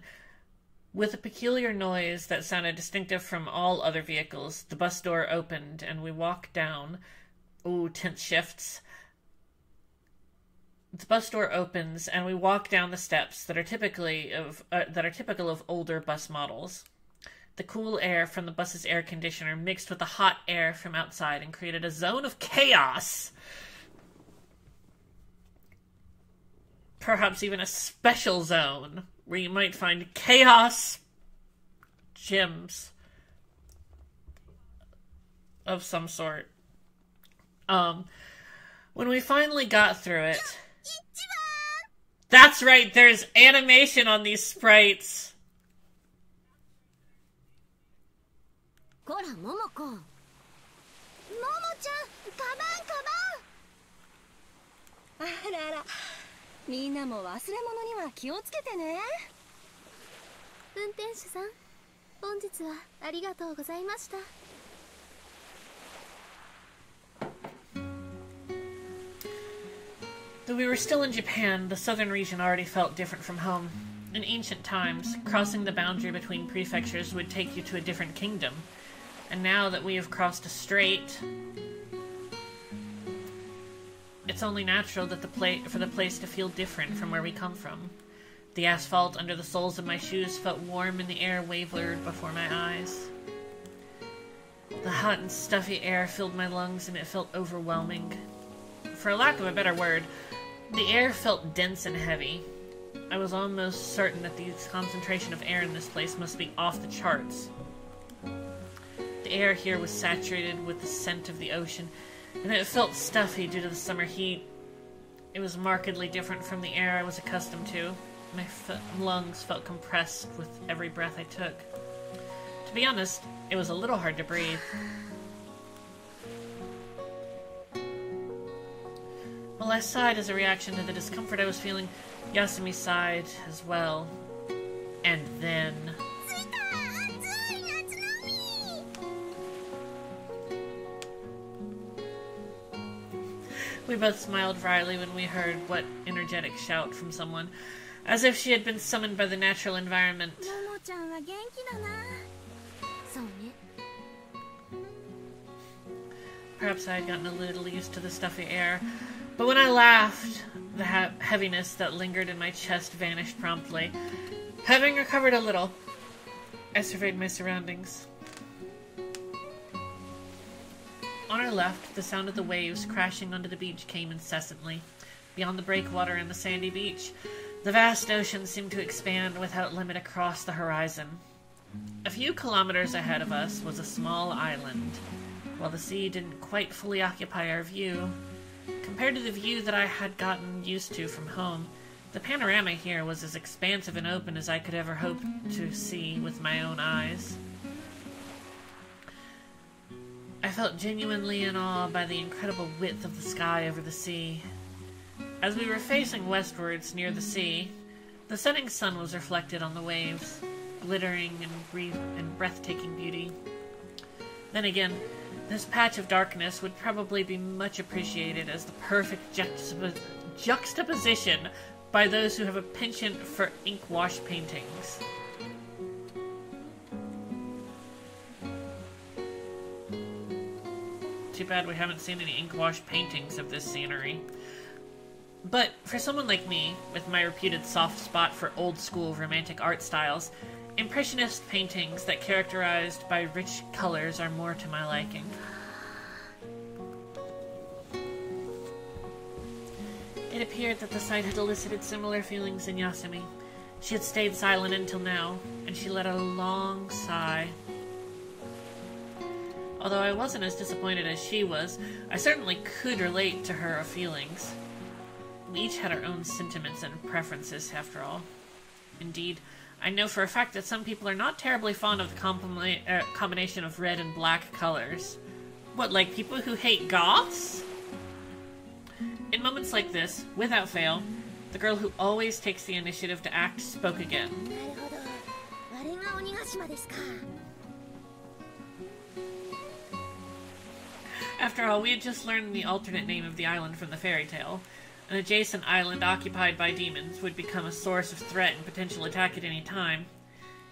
With a peculiar noise that sounded distinctive from all other vehicles, the bus door opened and we walked down. Ooh, tense shifts. The bus door opens and we walk down the steps that are typical of older bus models. The cool air from the bus's air conditioner mixed with the hot air from outside and created a zone of chaos. Perhaps even a special zone where you might find chaos gems of some sort. When we finally got through it... That's right, there's animation on these sprites. こら、モモコ。ももちゃん、カバンカバン。あらあら、みんなも忘れ物には気をつけてね。運転手さん、本日はありがとうございました。 Though we were still in Japan, the southern region already felt different from home. In ancient times, crossing the boundary between prefectures would take you to a different kingdom. And now that we have crossed a strait, it's only natural that for the place to feel different from where we come from. The asphalt under the soles of my shoes felt warm and the air wavered before my eyes. The hot and stuffy air filled my lungs and it felt overwhelming. For lack of a better word, the air felt dense and heavy. I was almost certain that the concentration of air in this place must be off the charts. The air here was saturated with the scent of the ocean, and it felt stuffy due to the summer heat. It was markedly different from the air I was accustomed to. My lungs felt compressed with every breath I took. To be honest, it was a little hard to breathe. While I sighed as a reaction to the discomfort I was feeling, Yasumi sighed as well. And then... We both smiled wryly when we heard what energetic shout from someone, as if she had been summoned by the natural environment. Perhaps I had gotten a little used to the stuffy air, but when I laughed, the heaviness that lingered in my chest vanished promptly. Having recovered a little, I surveyed my surroundings. On our left, the sound of the waves crashing onto the beach came incessantly. Beyond the breakwater and the sandy beach, the vast ocean seemed to expand without limit across the horizon. A few kilometers ahead of us was a small island. While the sea didn't quite fully occupy our view, compared to the view that I had gotten used to from home, The panorama here was as expansive and open as I could ever hope to see with my own eyes. I felt genuinely in awe by the incredible width of the sky over the sea. As we were facing westwards near the sea, the setting sun was reflected on the waves, glittering in breathtaking beauty. Then again, this patch of darkness would probably be much appreciated as the perfect juxtaposition by those who have a penchant for ink wash paintings. Too bad we haven't seen any ink wash paintings of this scenery. But for someone like me, with my reputed soft spot for old-school romantic art styles, impressionist paintings that characterized by rich colors are more to my liking. It appeared that the sight had elicited similar feelings in Yasumi. She had stayed silent until now, and she let out a long sigh. Although I wasn't as disappointed as she was, I certainly could relate to her feelings. We each had our own sentiments and preferences, after all. Indeed, I know for a fact that some people are not terribly fond of the combination of red and black colors. What, like people who hate goths? In moments like this, without fail, the girl who always takes the initiative to act spoke again. After all, we had just learned the alternate name of the island from the fairy tale. An adjacent island occupied by demons would become a source of threat and potential attack at any time.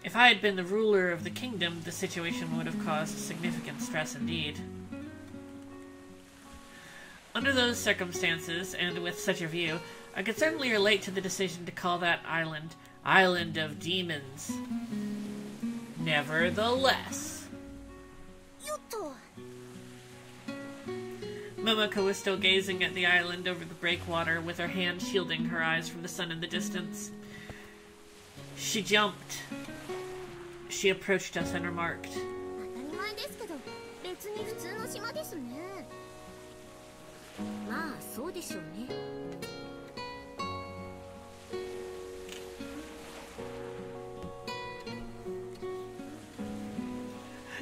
If I had been the ruler of the kingdom, the situation would have caused significant stress indeed. Under those circumstances, and with such a view, I could certainly relate to the decision to call that island Island of Demons. Nevertheless. Momoko was still gazing at the island over the breakwater, with her hand shielding her eyes from the sun in the distance. She jumped. She approached us and remarked,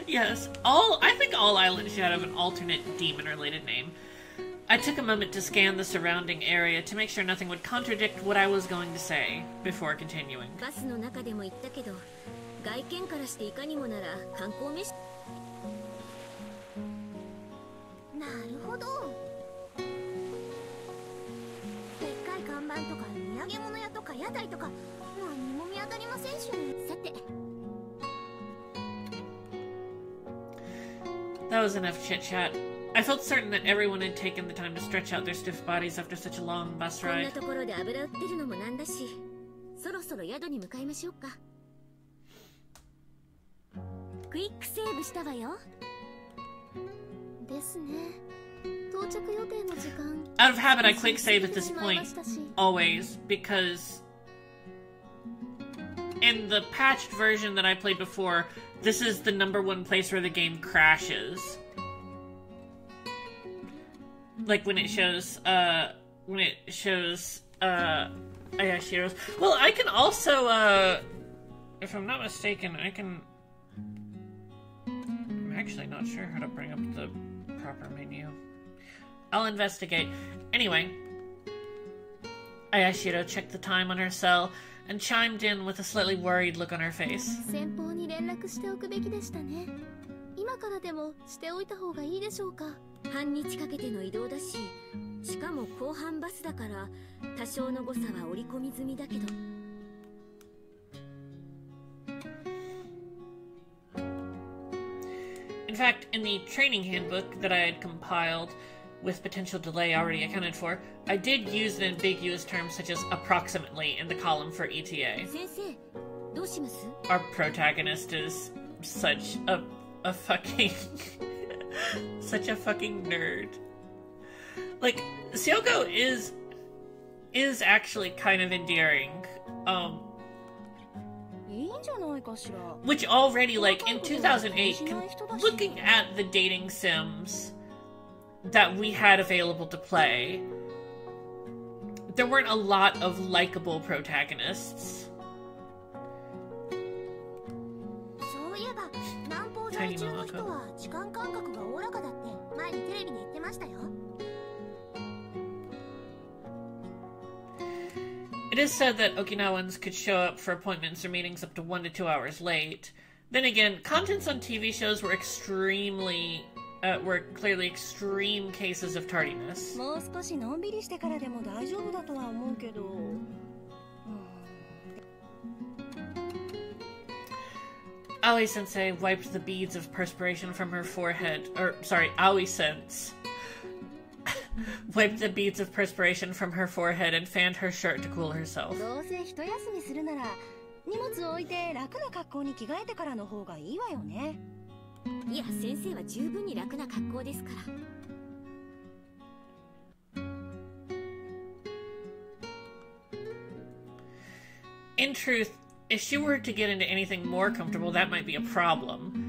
yes, I think all islands should have an alternate demon-related name. I took a moment to scan the surrounding area to make sure nothing would contradict what I was going to say, before continuing. That was enough chit-chat. I felt certain that everyone had taken the time to stretch out their stiff bodies after such a long bus ride. Out of habit, I quick save at this point, always, because in the patched version that I played before, this is the #1 place where the game crashes. Like when it shows, Aoi Shiro's. Well, I can also, if I'm not mistaken, I'm actually not sure how to bring up the proper menu. I'll investigate. Anyway, Aoi Shiro checked the time on her cell and chimed in with a slightly worried look on her face. In fact, in the training handbook that I had compiled, with potential delay already accounted for, I did use an ambiguous term such as approximately in the column for ETA. Our protagonist is such a fucking such a fucking nerd. Like, Syoko is actually kind of endearing. Which already, like, in 2008, looking at the dating sims that we had available to play, there weren't a lot of likable protagonists. Tiny Momoko. It is said that Okinawans could show up for appointments or meetings up to 1 to 2 hours late. Then again, contents on TV shows were clearly extreme cases of tardiness. Aoi-sensei wiped the beads of perspiration from her forehead. Aoi-sense wiped the beads of perspiration from her forehead and fanned her shirt to cool herself. In truth, if she were to get into anything more comfortable, that might be a problem.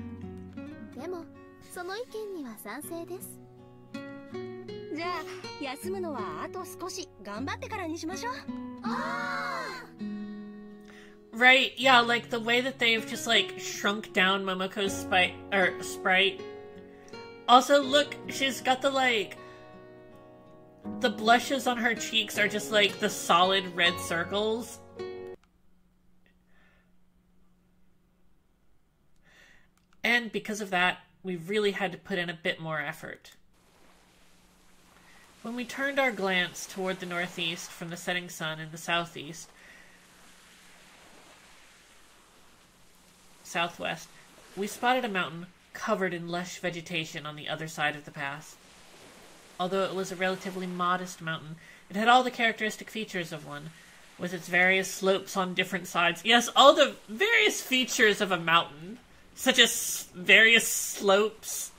Right, yeah, like the way that they've just like shrunk down Momoko's sprite. Also, look, she's got the blushes on her cheeks are just like the solid red circles. And because of that, we really had to put in a bit more effort. When we turned our glance toward the northeast from the setting sun and the southwest, we spotted a mountain covered in lush vegetation on the other side of the pass. Although it was a relatively modest mountain, it had all the characteristic features of one, with its various slopes on different sides. Yes, all the various features of a mountain, such as various slopes.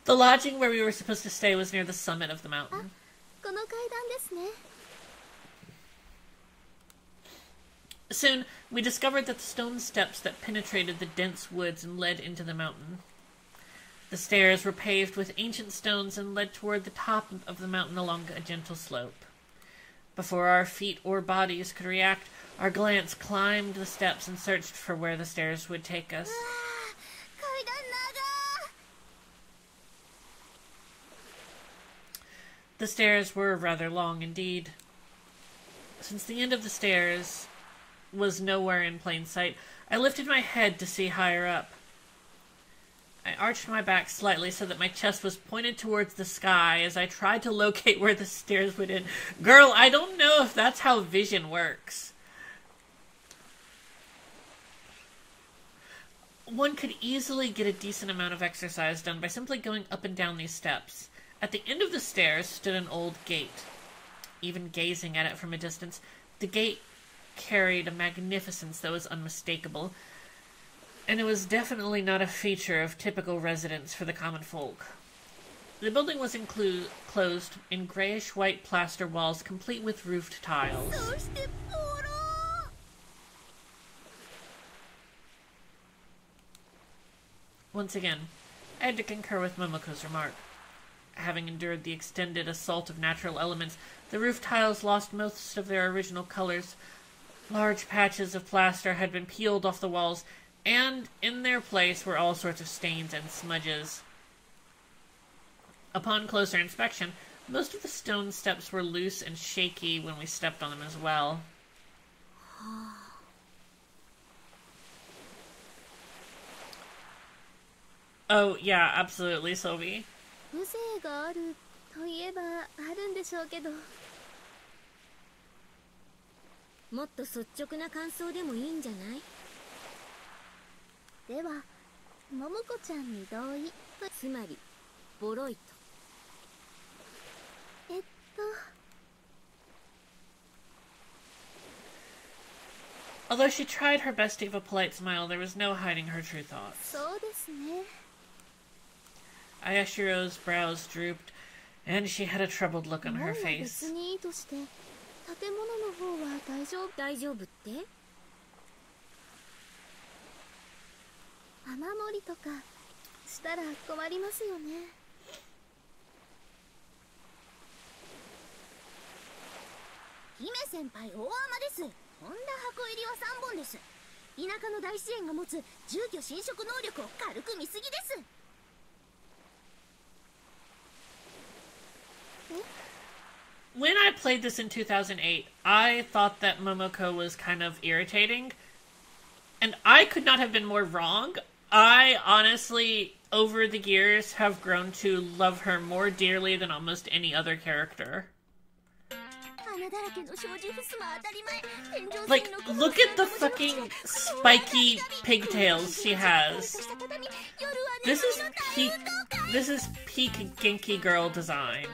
The lodging where we were supposed to stay was near the summit of the mountain. Soon, we discovered that the stone steps that penetrated the dense woods and led into the mountain. The stairs were paved with ancient stones and led toward the top of the mountain along a gentle slope. Before our feet or bodies could react, our glance climbed the steps and searched for where the stairs would take us. The stairs were rather long indeed. Since the end of the stairs was nowhere in plain sight, I lifted my head to see higher up. I arched my back slightly so that my chest was pointed towards the sky as I tried to locate where the stairs would end. Girl, I don't know if that's how vision works. One could easily get a decent amount of exercise done by simply going up and down these steps. At the end of the stairs stood an old gate. Even gazing at it from a distance, the gate carried a magnificence that was unmistakable, and it was definitely not a feature of typical residence for the common folk. The building was enclosed in grayish-white plaster walls, complete with roofed tiles. Once again, I had to concur with Momoko's remark. Having endured the extended assault of natural elements, the roof tiles lost most of their original colors. Large patches of plaster had been peeled off the walls, and in their place were all sorts of stains and smudges. Upon closer inspection, most of the stone steps were loose and shaky when we stepped on them as well. Oh, yeah, absolutely, Sylvie. 風情があるといえばあるんでしょうけど、もっと率直な感想でもいいんじゃない？では桃子ちゃんに同意と、つまりボロいと。Although she tried her best to give a polite smile, there was no hiding her true thoughts. そうですね。Aoi Shiro's brows drooped, and she had a troubled look on her face. 別にいいとして、建物の方は大丈夫って？雨漏りとかしたら困りますよね。姫先輩大雨です。本田箱入りは3本です。田舎の大自然が持つ住居侵食能力を軽く見すぎです。When I played this in 2008, I thought that Momoko was kind of irritating, and I could not have been more wrong. I honestly, over the years, have grown to love her more dearly than almost any other character. Like, look at the fucking spiky pigtails she has. This is peak Genki girl design.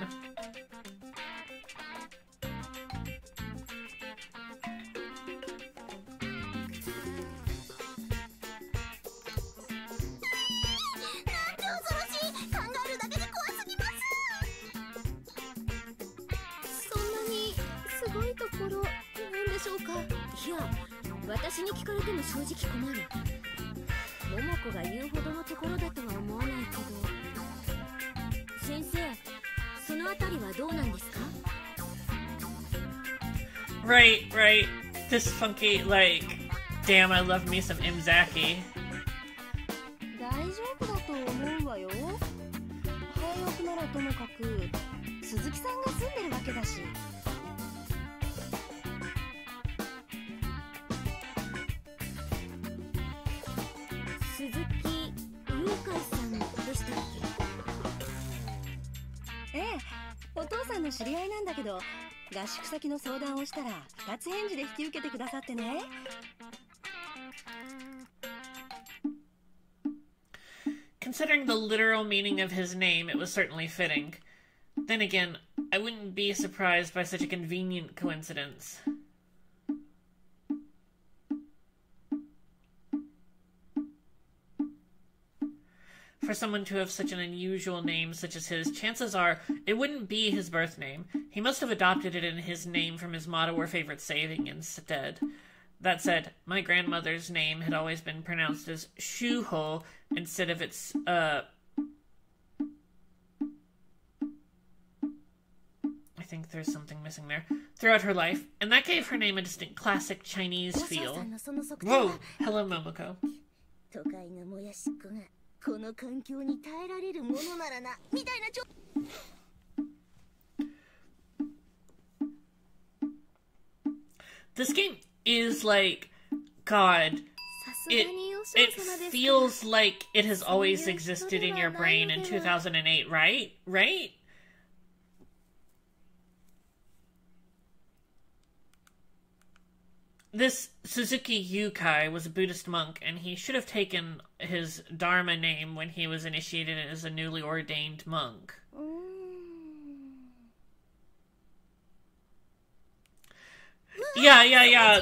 Right. This funky, like, damn, I love me some Imzaki. 大丈夫だと思うわよ。廃屋ならともかく、鈴木さんが住んでるわけだし。鈴木優香さんでしたっけ？ええ、お父さんの知り合いなんだけど、合宿先の相談をしたら二つ返事で引き受けてくださってね。Considering the literal meaning of his name, it was certainly fitting. Then again, I wouldn't be surprised by such a convenient coincidence. For someone to have such an unusual name such as his, chances are it wouldn't be his birth name. He must have adopted it in his name from his motto or favorite saying instead. That said, my grandmother's name had always been pronounced as Shuho instead of its, I think there's something missing there, throughout her life, and that gave her name a distinct classic Chinese feel. Whoa! Hello, Momoko. この環境に耐えられるものならな、みたいなThis game is like, God, it feels like it has always existed in your brain in 2008, right? Right? This Suzuki Yukai was a Buddhist monk, and he should have taken his Dharma name when he was initiated as a newly ordained monk. Yeah.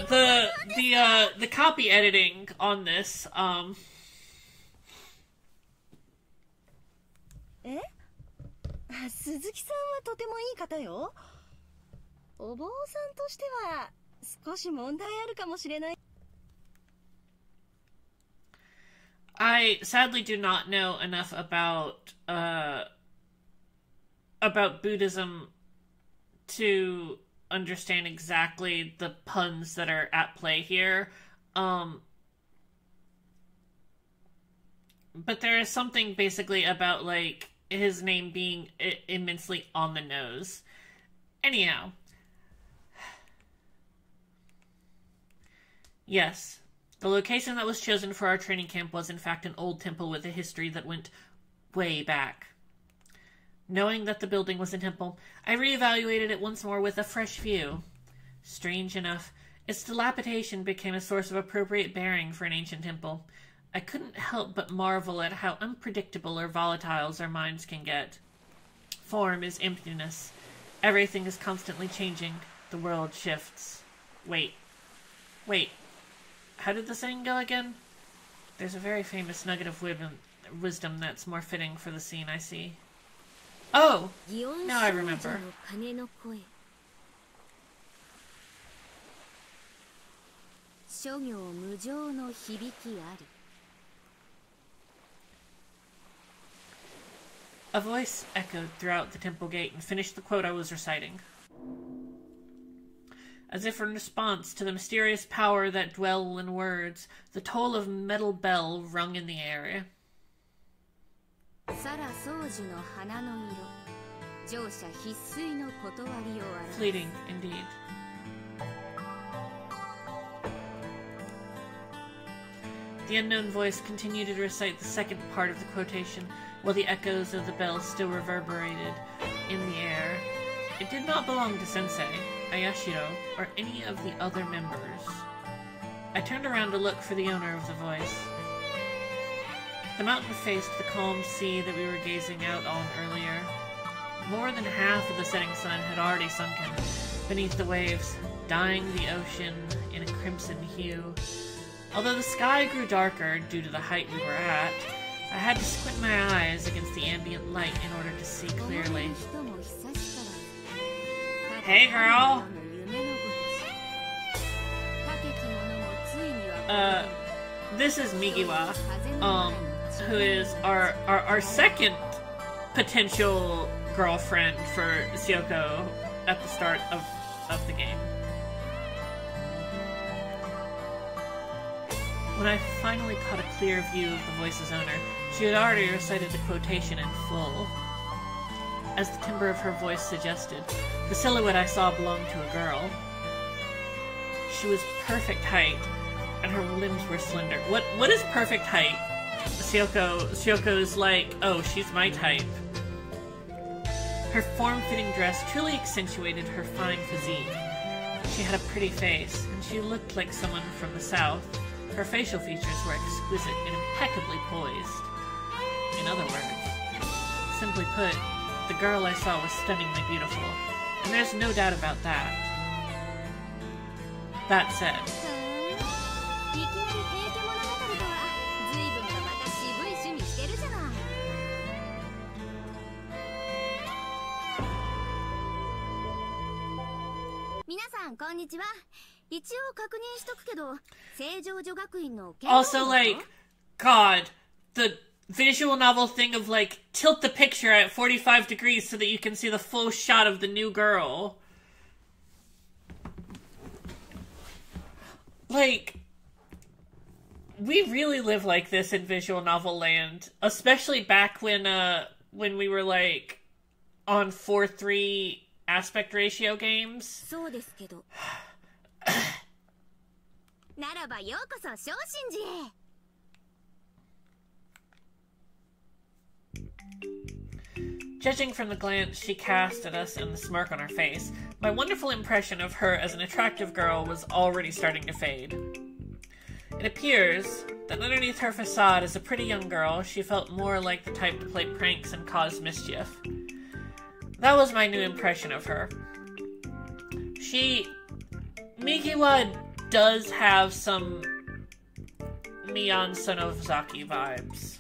The copy editing on this, え？鈴木さんはとてもいい方よ。お坊さんとしては少し問題あるかもしれない。I sadly do not know enough about Buddhism to understand exactly the puns that are at play here. But there is something basically about, like, his name being immensely on the nose. Anyhow. Yes, the location that was chosen for our training camp was in fact an old temple with a history that went way back. Knowing that the building was a temple, I reevaluated it once more with a fresh view. Strange enough, its dilapidation became a source of appropriate bearing for an ancient temple. I couldn't help but marvel at how unpredictable or volatile our minds can get. Form is emptiness. Everything is constantly changing. The world shifts. Wait. How did the saying go again? There's a very famous nugget of wisdom that's more fitting for the scene I see. Oh! Now I remember. A voice echoed throughout the temple gate and finished the quote I was reciting. As if in response to the mysterious power that dwell in words, the toll of metal bell rung in the air. Fleeting, indeed. The unknown voice continued to recite the second part of the quotation, while the echoes of the bell still reverberated in the air. It did not belong to Sensei, Aoi Shiro, or any of the other members. I turned around to look for the owner of the voice. The mountain faced the calm sea that we were gazing out on earlier. More than half of the setting sun had already sunken beneath the waves, dyeing the ocean in a crimson hue. Although the sky grew darker due to the height we were at, I had to squint my eyes against the ambient light in order to see clearly. Hey, girl! This is Migiwa, who is our second potential girlfriend for Syoko at the start of the game. When I finally caught a clear view of the voice's owner, she had already recited the quotation in full. As the timbre of her voice suggested, the silhouette I saw belonged to a girl. She was perfect height, and her limbs were slender. What is perfect height? Syoko's like, oh, she's my type. Her form-fitting dress truly accentuated her fine physique. She had a pretty face, and she looked like someone from the south. Her facial features were exquisite and impeccably poised. In other words, simply put, the girl I saw was stunningly beautiful, and there's no doubt about that. That said, also, like, God, the visual novel thing of, like, tilt the picture at 45 degrees so that you can see the full shot of the new girl. Like, we really live like this in visual novel land, especially back when we were, like, on 4:3 aspect ratio games. Judging from the glance she cast at us and the smirk on her face, my wonderful impression of her as an attractive girl was already starting to fade. It appears that underneath her facade as a pretty young girl, she felt more like the type to play pranks and cause mischief. That was my new impression of her. Mikiwa does have some Neon Sonovzaki vibes.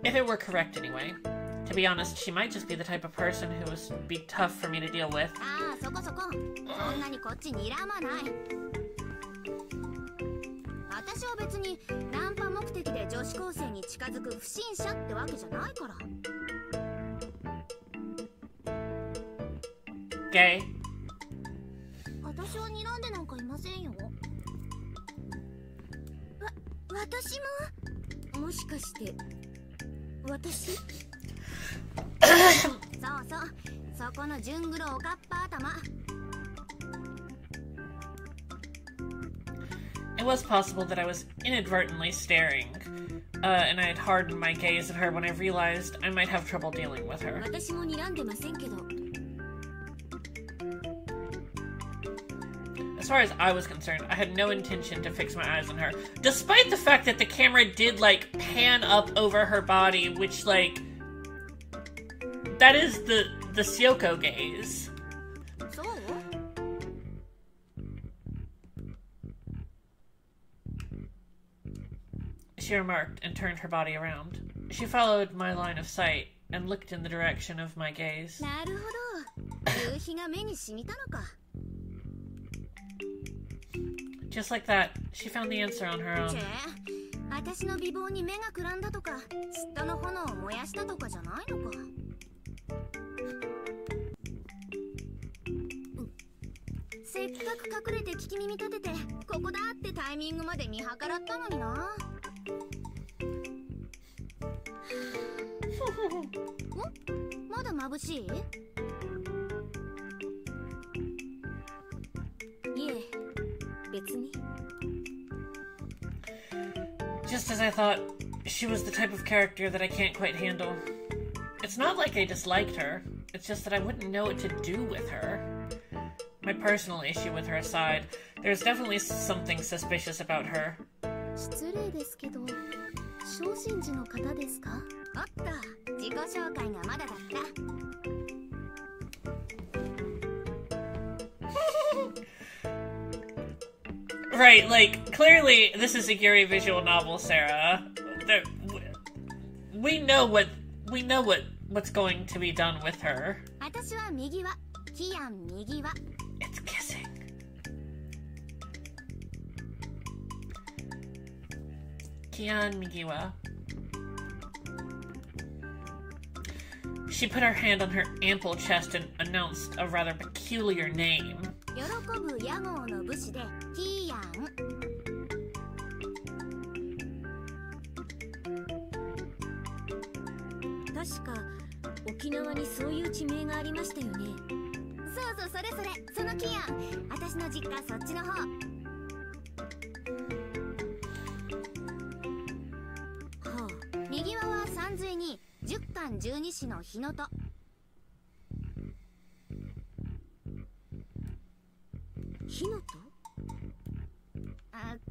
If it were correct anyway. To be honest, she might just be the type of person who would be tough for me to deal with. Gay. It was possible that I was inadvertently staring, and I had hardened my gaze at her when I realized I might have trouble dealing with her. As far as I was concerned, I had no intention to fix my eyes on her, despite the fact that the camera did, like, pan up over her body, which, like, that is the Syoko gaze. She remarked and turned her body around. She followed my line of sight and looked in the direction of my gaze. Just like that, she found the answer on her own. せっかく隠れて聞き耳立ててここだってタイミングまで見計らったのにな。まだ眩しい？いえ、別に。 Just as I thought, she was the type of character that I can't quite handle. It's not like I disliked her, it's just that I wouldn't know what to do with her. My personal issue with her aside, there's definitely something suspicious about her. 失礼ですけど、昇進時の方ですか？おっと、自己紹介がまだだった。Right, like, clearly this is a Yuri visual novel, Sarah. We know what's going to be done with her. 私は右は、キアン右は。It's kissing. Kian Migiwa. She put her hand on her ample chest and announced a rather peculiar name. 喜ぶ屋号の武士でキーヤン。確か沖縄にそういう地名がありましたよね。そうそう、それそのキーヤン。私の実家そっちの方。はあ、右側は山水に十巻十二支の日のと。火のと？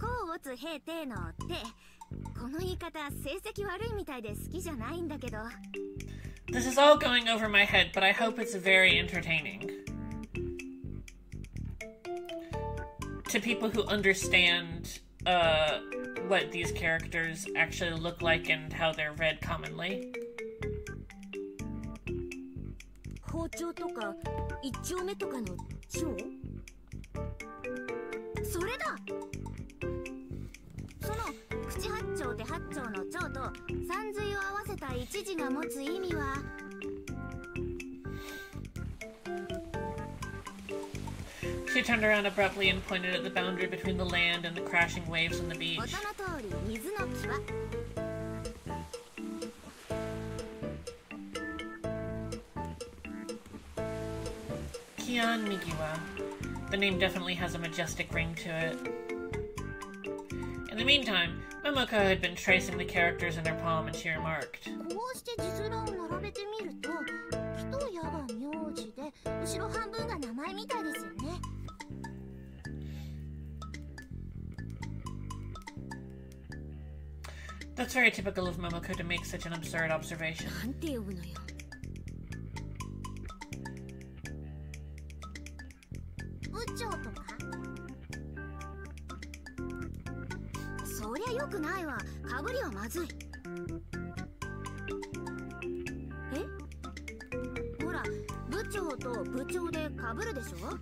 甲をつ平定のってこの言い方成績悪いみたいで好きじゃないんだけど。 This is all going over my head, but I hope it's very entertaining. To people who understand what these characters actually look like and how they're read commonly. 包丁とか一丁目とかの丁？それだ。その口八丁手八丁の丁と山水を合わせた一字が持つ意味は。She turned around abruptly and pointed at the boundary between the land and the crashing waves on the beach. 音の通り水の際。Kian Migiwa. The name definitely has a majestic ring to it. In the meantime, Momoko had been tracing the characters in her palm and she remarked, こうして字面を並べてみると、一矢が名字で後ろ半分が名前みたいですよね。 That's very typical of Momoko to make such an absurd observation. なんて呼ぶのよ。部長とか？そりゃよくないわ。かぶりはまずい。え？ほら、部長と部長でかぶるでしょ？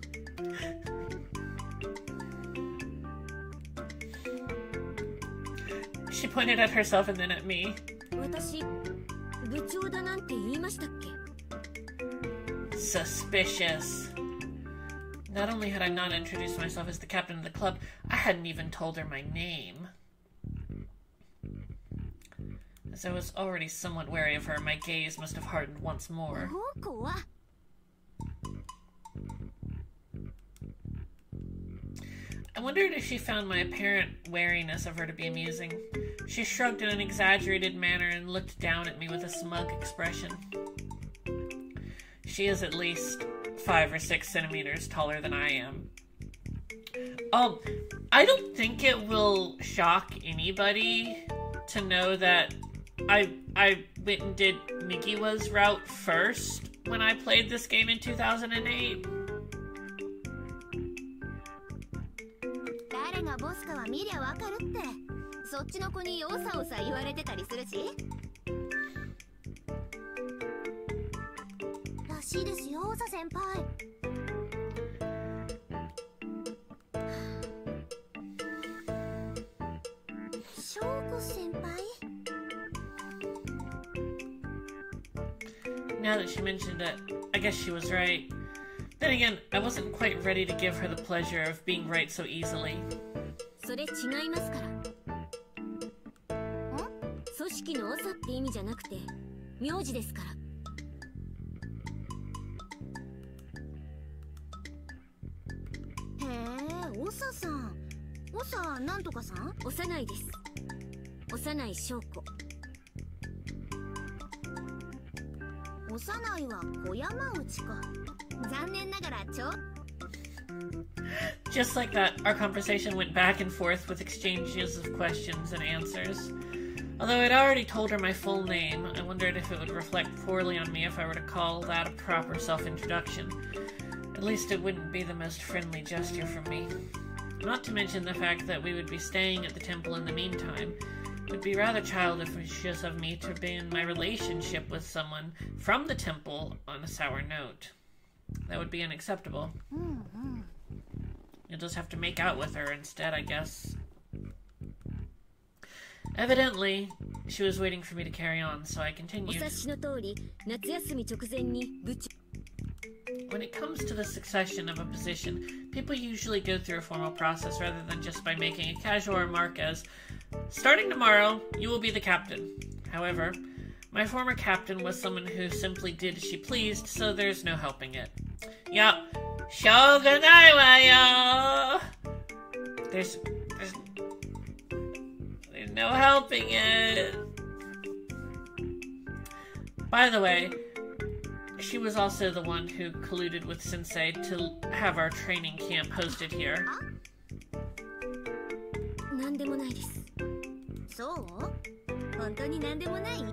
She pointed at herself and then at me. 私部長だなんて言いましたっけ？ Suspicious. Not only had I not introduced myself as the captain of the club, I hadn't even told her my name. As I was already somewhat wary of her, my gaze must have hardened once more. こは I wondered if she found my apparent wariness of her to be amusing. She shrugged in an exaggerated manner and looked down at me with a smug expression. She is at least 5 or 6 centimeters taller than I am. I don't think it will shock anybody to know that I went and did Migiwa's route first when I played this game in 2008. 誰がボスかは見りゃわかるって。そっちの子におさおさ言われてたりするし。らしいですよ、オサ先輩。ショーク先輩？ Now that she mentioned it, I guess she was right. Then again, I wasn't quite ready to give her the pleasure of being right so easily. それ違いますから。組織の長って意味じゃなくて名字ですから。へえ、長さん。長なんとかさん？幼いです。幼い翔子。幼いは小山内か。残念ながらJust like that, our conversation went back and forth with exchanges of questions and answers. Although I'd already told her my full name, I wondered if it would reflect poorly on me if I were to call that a proper self-introduction. At least it wouldn't be the most friendly gesture from me. Not to mention the fact that we would be staying at the temple in the meantime. It would be rather childish of me to begin my relationship with someone from the temple on a sour note. That would be unacceptable. You'll just have to make out with her instead, I guess. Evidently, she was waiting for me to carry on, so I continued. When it comes to the succession of a position, people usually go through a formal process rather than just by making a casual remark as, "Starting tomorrow, you will be the captain." However, my former captain was someone who simply did as she pleased, so there's no helping it. Yup, shogunai wa yo! There's no helping it. By the way, she was also the one who colluded with Sensei to have our training camp hosted here. なんでもないです。そう？本当になんでもない？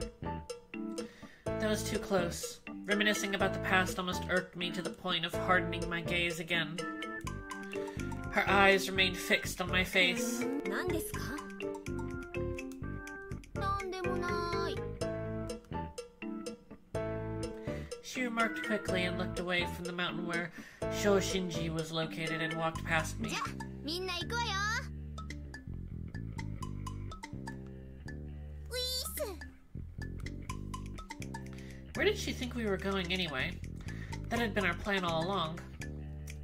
That was too close. Reminiscing about the past almost irked me to the point of hardening my gaze again. Her eyes remained fixed on my face. 何ですか？なんでもない。 She remarked quickly and looked away from the mountain where Shoshinji was located and walked past me. じゃあ、みんな行くわよ。Where did she think we were going anyway? That had been our plan all along.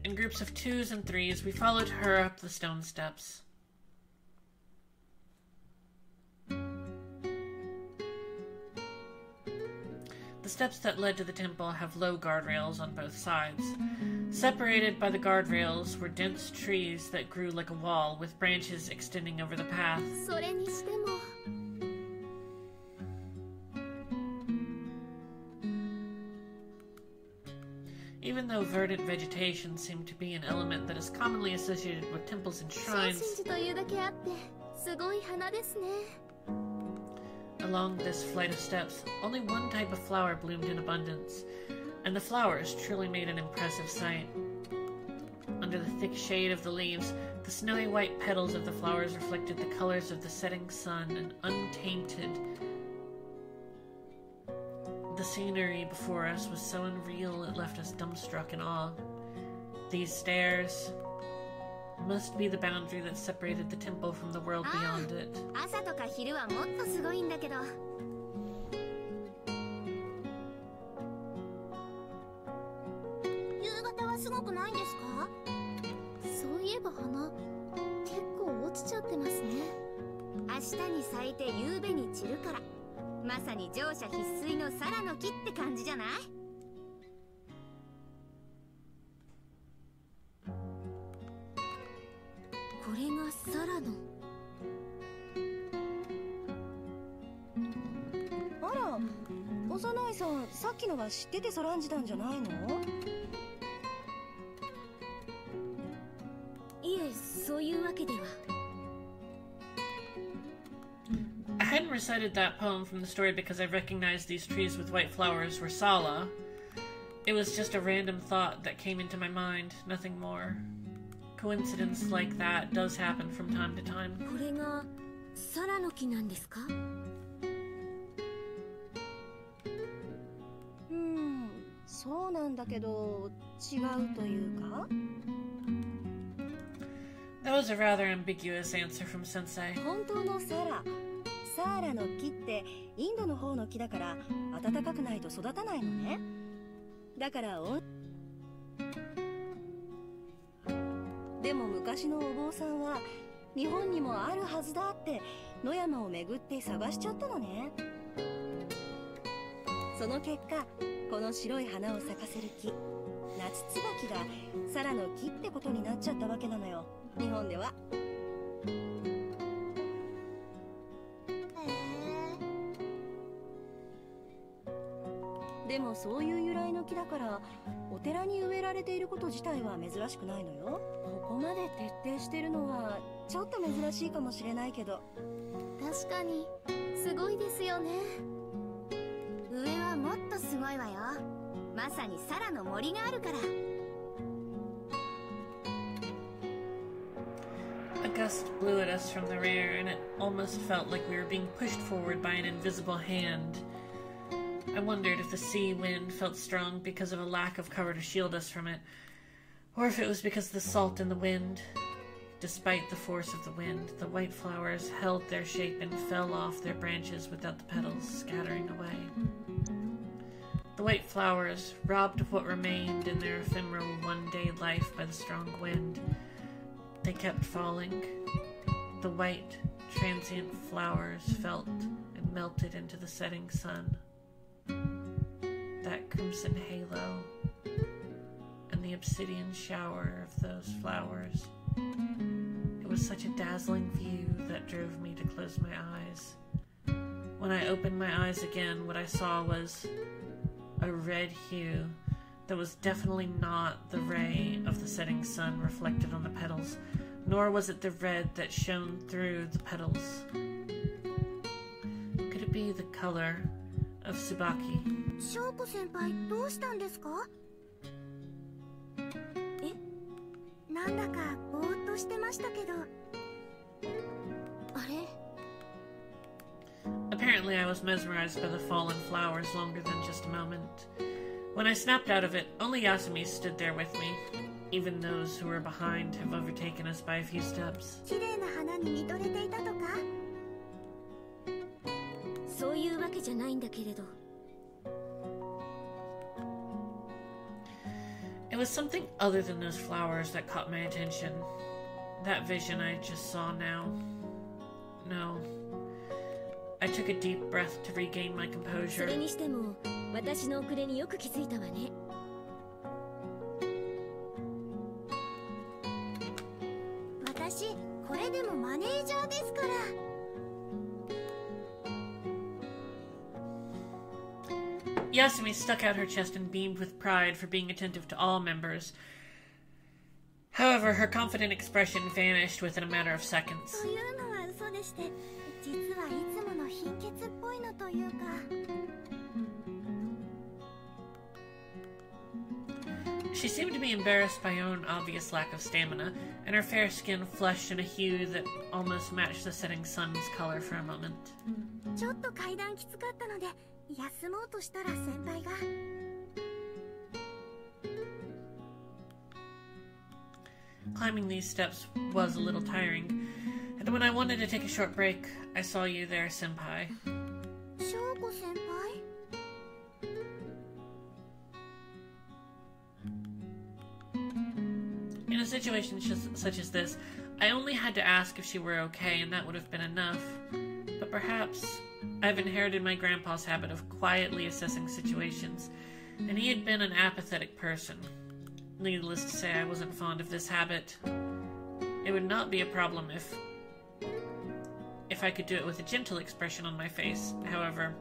In groups of 2s and 3s, we followed her up the stone steps. The steps that led to the temple have low guardrails on both sides. Separated by the guardrails were dense trees that grew like a wall, with branches extending over the path. それにしても。 Even though verdant vegetation seemed to be an element that is commonly associated with temples and shrines, along this flight of steps, only one type of flower bloomed in abundance, and the flowers truly made an impressive sight. Under the thick shade of the leaves, the snowy white petals of the flowers reflected the colors of the setting sun and untainted. The scenery before us was so unreal it left us dumbstruck in awe. These stairs must be the boundary that separated the temple from the world beyond it. 朝とか昼はもっとすごいんだけど。夕方はすごくないんですか？そういえば花、結構落ちちゃってますね。明日に咲いて夕べに散るから。 まさに乗車必須のサラの木って感じじゃない？これがサラの。あら、幼いさん、さっきのは知っててそらんじたんじゃないの？いえ、そういうわけでは。 I hadn't recited that poem from the story because I recognized these trees with white flowers were Sala. It was just a random thought that came into my mind, nothing more. Coincidence like that does happen from time to time. これがサラの木なんですか？そうなんだけど、違うというか？ That was a rather ambiguous answer from Sensei. 本当のサーラの木ってインドの方の木だから暖かくないと育たないのね。だからでも昔のお坊さんは日本にもあるはずだって野山を巡って探しちゃったのね。その結果この白い花を咲かせる木夏椿がサラの木ってことになっちゃったわけなのよ、日本では。でもそういう由来の木だからお寺に植えられていること自体は珍しくないのよ。ここまで徹底してるのはちょっと珍しいかもしれないけど。確かにすごいですよね。上はもっとすごいわよ。まさにサラの森があるから。A gust blew at us from the rear, and it almost felt like we were being pushed forward by an invisible hand. I wondered if the sea wind felt strong because of a lack of cover to shield us from it, or if it was because of the salt in the wind. Despite the force of the wind, the white flowers held their shape and fell off their branches without the petals scattering away. The white flowers, robbed of what remained in their ephemeral one-day life by the strong wind, they kept falling. The white, transient flowers felt and melted into the setting sun. That crimson halo and the obsidian shower of those flowers. It was such a dazzling view that drove me to close my eyes. When I opened my eyes again, what I saw was a red hue that was definitely not the ray of the setting sun reflected on the petals, nor was it the red that shone through the petals. Could it be the color of Tsubaki? 翔子先輩、どうしたんですか？なんだかぼーっとしてましたけど。あれ？ Apparently I was mesmerized by the fallen flowers longer than just a moment. When I snapped out of it, only Yasumi stood there with me. Even those who were behind have overtaken us by a few steps. 綺麗な花に見とれていたとか？そういうわけじゃないんだけれど。It was something other than those flowers that caught my attention. That vision I just saw now. No. I took a deep breath to regain my そ composure. れにしても私の遅れによく気づいたわね。私、これでもマネージャーですから。Yasumi stuck out her chest and beamed with pride for being attentive to all members. However, her confident expression vanished within a matter of seconds. というのは嘘でして、実はいつもの貧血っぽいのというか。She seemed to be embarrassed by her own obvious lack of stamina, and her fair skin flushed in a hue that almost matched the setting sun's color for a moment. ちょっと階段きつかったので休もうとしたら先輩が。Climbing these steps was a little tiring, and when I wanted to take a short break, I saw you there, senpai. 翔子先輩？ In a situation such as this, I only had to ask if she were okay, and that would have been enough. But perhaps I've inherited my grandpa's habit of quietly assessing situations, and he had been an apathetic person. Needless to say, I wasn't fond of this habit. It would not be a problem if I could do it with a gentle expression on my face. However,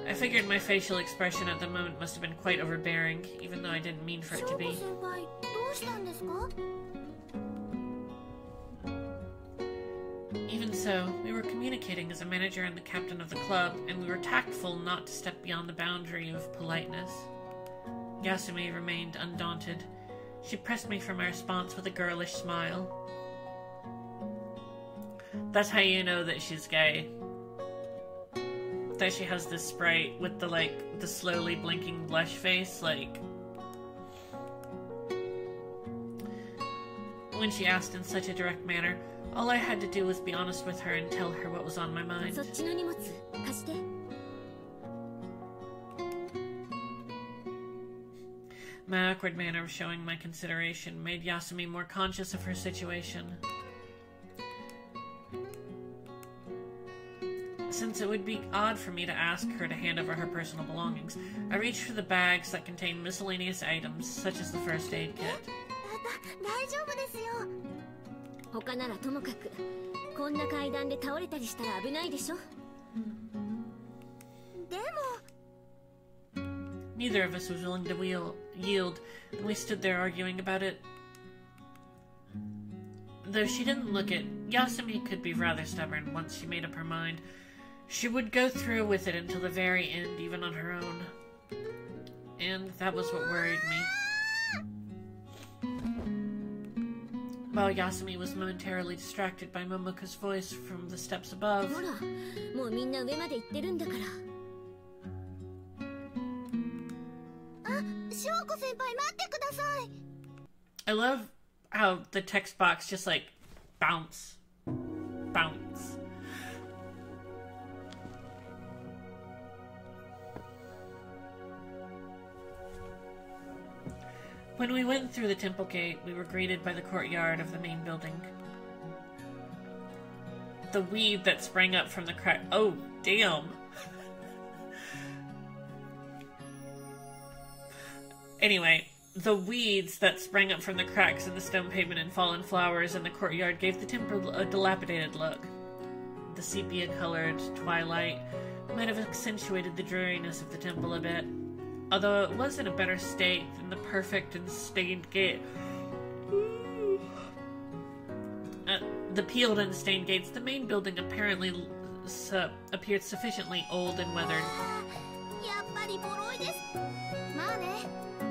I figured my facial expression at the moment must have been quite overbearing, even though I didn't mean for it to be. 翔子先輩、どうしたんですか？ Even so, we were communicating as a manager and the captain of the club, and we were tactful not to step beyond the boundary of politeness. Yasumi remained undaunted. She pressed me for my response with a girlish smile. That's how you know that she's gay. That she has this sprite with the slowly blinking blush face, When she asked in such a direct manner, all I had to do was be honest with her and tell her what was on my mind. そっちの荷物貸して。My awkward manner of showing my consideration made Yasumi more conscious of her situation. Since it would be odd for me to ask her to hand over her personal belongings, I reached for the bags that contained miscellaneous items, such as the first aid kit. 大丈夫ですよ。他ならともかく、こんな階段で倒れたりしたら危ないでしょ。でも Neither of us was willing to yield, and we stood there arguing about it. Though she didn't look it, Yasumi could be rather stubborn once she made up her mind. She would go through with it until the very end, even on her own. And that was what worried me. While Yasumi was momentarily distracted by Momoko's voice from the steps above. ほら、もうみんな上まで行ってるんだから。翔子先輩待ってください。 I love how the text box just like bounce. When we went through the temple gate, we were greeted by the courtyard of the main building. The weed that sprang up from the crack. Oh, damn. Anyway, the weeds that sprang up from the cracks in the stone pavement and fallen flowers in the courtyard gave the temple a dilapidated look. The sepia-colored twilight might have accentuated the dreariness of the temple a bit, although it was in a better state than the perfect and stained gate. The peeled and stained gates, the main building apparently appeared sufficiently old and weathered. やっぱりボロいです。まあね、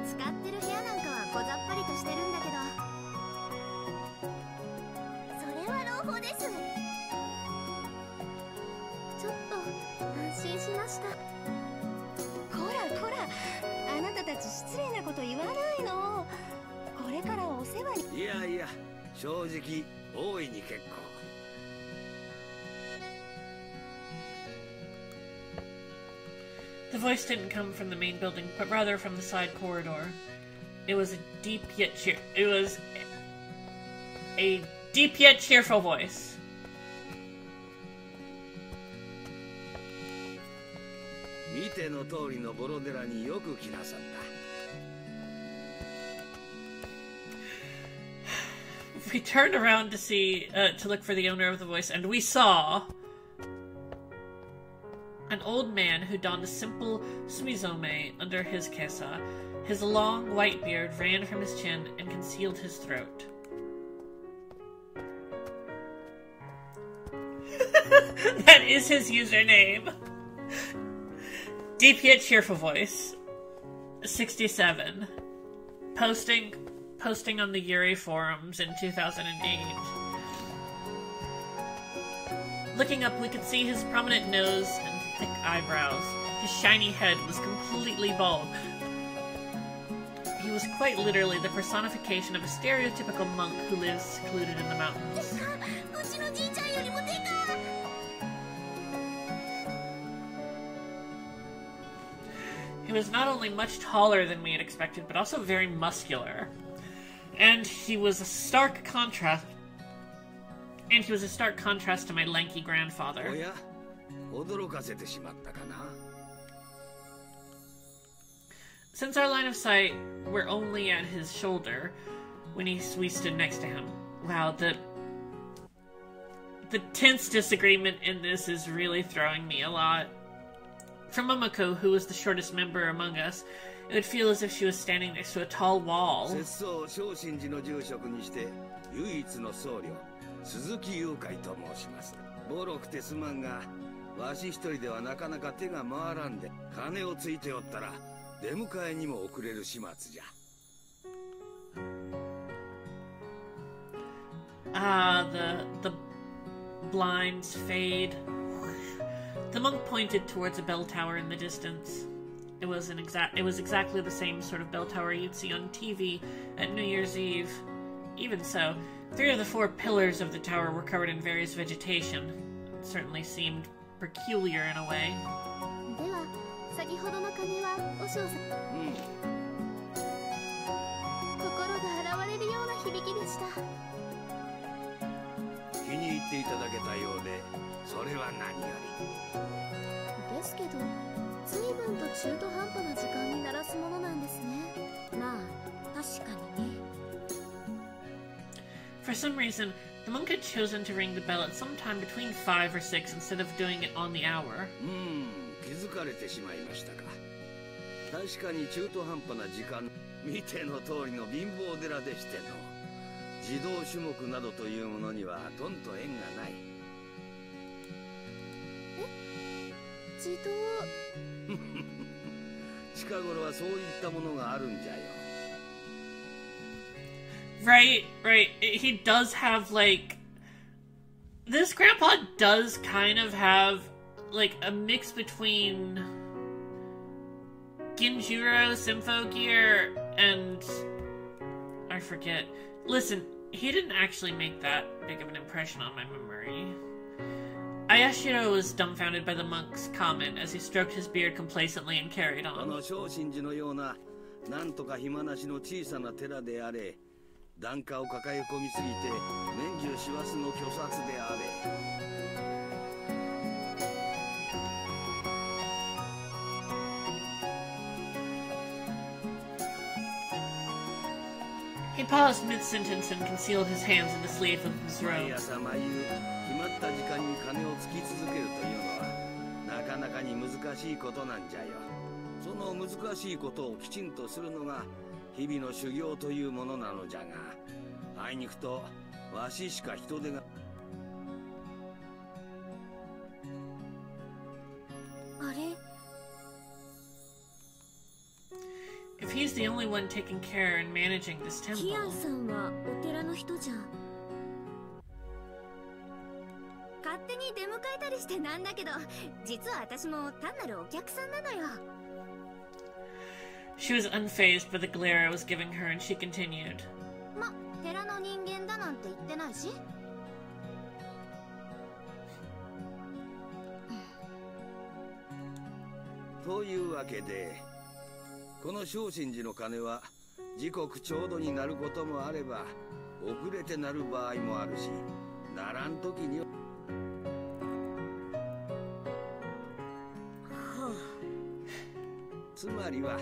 使ってる部屋なんかはござっぱりとしてるんだけど、それは朗報です。ちょっと安心しました。こらこら、あなたたち失礼なこと言わないの。これからお世話に。いやいや、正直大いに結構。The voice didn't come from the main building, but rather from the side corridor. It was a deep yet cheerful voice. We turned around to see, to look for the owner of the voice, and we saw an old man who donned a simple sumizome under his kesa. His long white beard ran from his chin and concealed his throat. That is his username. Deep yet cheerful voice. 67. Posting on the Yuri forums in 2008. Looking up, we could see his prominent nose and thick eyebrows. His shiny head was completely bald. He was quite literally the personification of a stereotypical monk who lives secluded in the mountains. He was not only much taller than we had expected, but also very muscular. And he was a stark contrast to my lanky grandfather. Since our line of sight were only at his shoulder when we stood next to him. Wow, the tense disagreement in this is really throwing me a lot. For Momoko, who was the shortest member among us, it would feel as if she was standing next to a tall wall. The blinds fade. The monk pointed towards a bell tower in the distance. It was exactly the same sort of bell tower you'd see on TV at New Year's Eve. Even so, 3 of the 4 pillars of the tower were covered in various vegetation. It certainly seemed peculiar in a way. でした。気に入っていただけたようで、それは何より。ですけど、随分と中途半端な時間に鳴らすものなんですね。まあ確かにね。 For some reason, the monk had chosen to ring the bell at some time between 5 or 6 instead of doing it on the hour. 気づかれてしまいましたか。確かに中途半端な時間、見ての通りの貧乏寺でしての。自動種目などというものにはとんと縁がない。自動。近頃はそういったものがあるんじゃよ。Right. He does have, like... This grandpa does kind of have, like, a mix between Ginjuro, Symphogear, and... I forget. Listen, he didn't actually make that big of an impression on my memory. Aoi Shiro was dumbfounded by the monk's comment as he stroked his beard complacently and carried on. 小心寺のような、なんとか暇なしの小さな寺であれ、檀家を抱え込みすぎて、年中師走の虚殺であれ。He paused mid-sentence and concealed his hands in the sleeve of his 毎 robe. 朝毎夕決まった時間に金をつき続けるというのはなかなかに難しいことなんじゃよ。その難しいことをきちんとするのが日々の修行というものなのじゃが、あいにくとわししか人手が。あれ If he's the only one taking care and managing this キアン temple, さんはお寺の人じゃん。勝手に出迎えたりしてなんだけど、実は私も単なるお客さんなのよ。she was unfazed by the glare I was giving her, and she continued. ま、寺の人間だなんて言ってないし。というわけで、この正心寺の鐘は時刻ちょうどになることもあれば遅れてなる場合もあるし、ならん時にはつまりは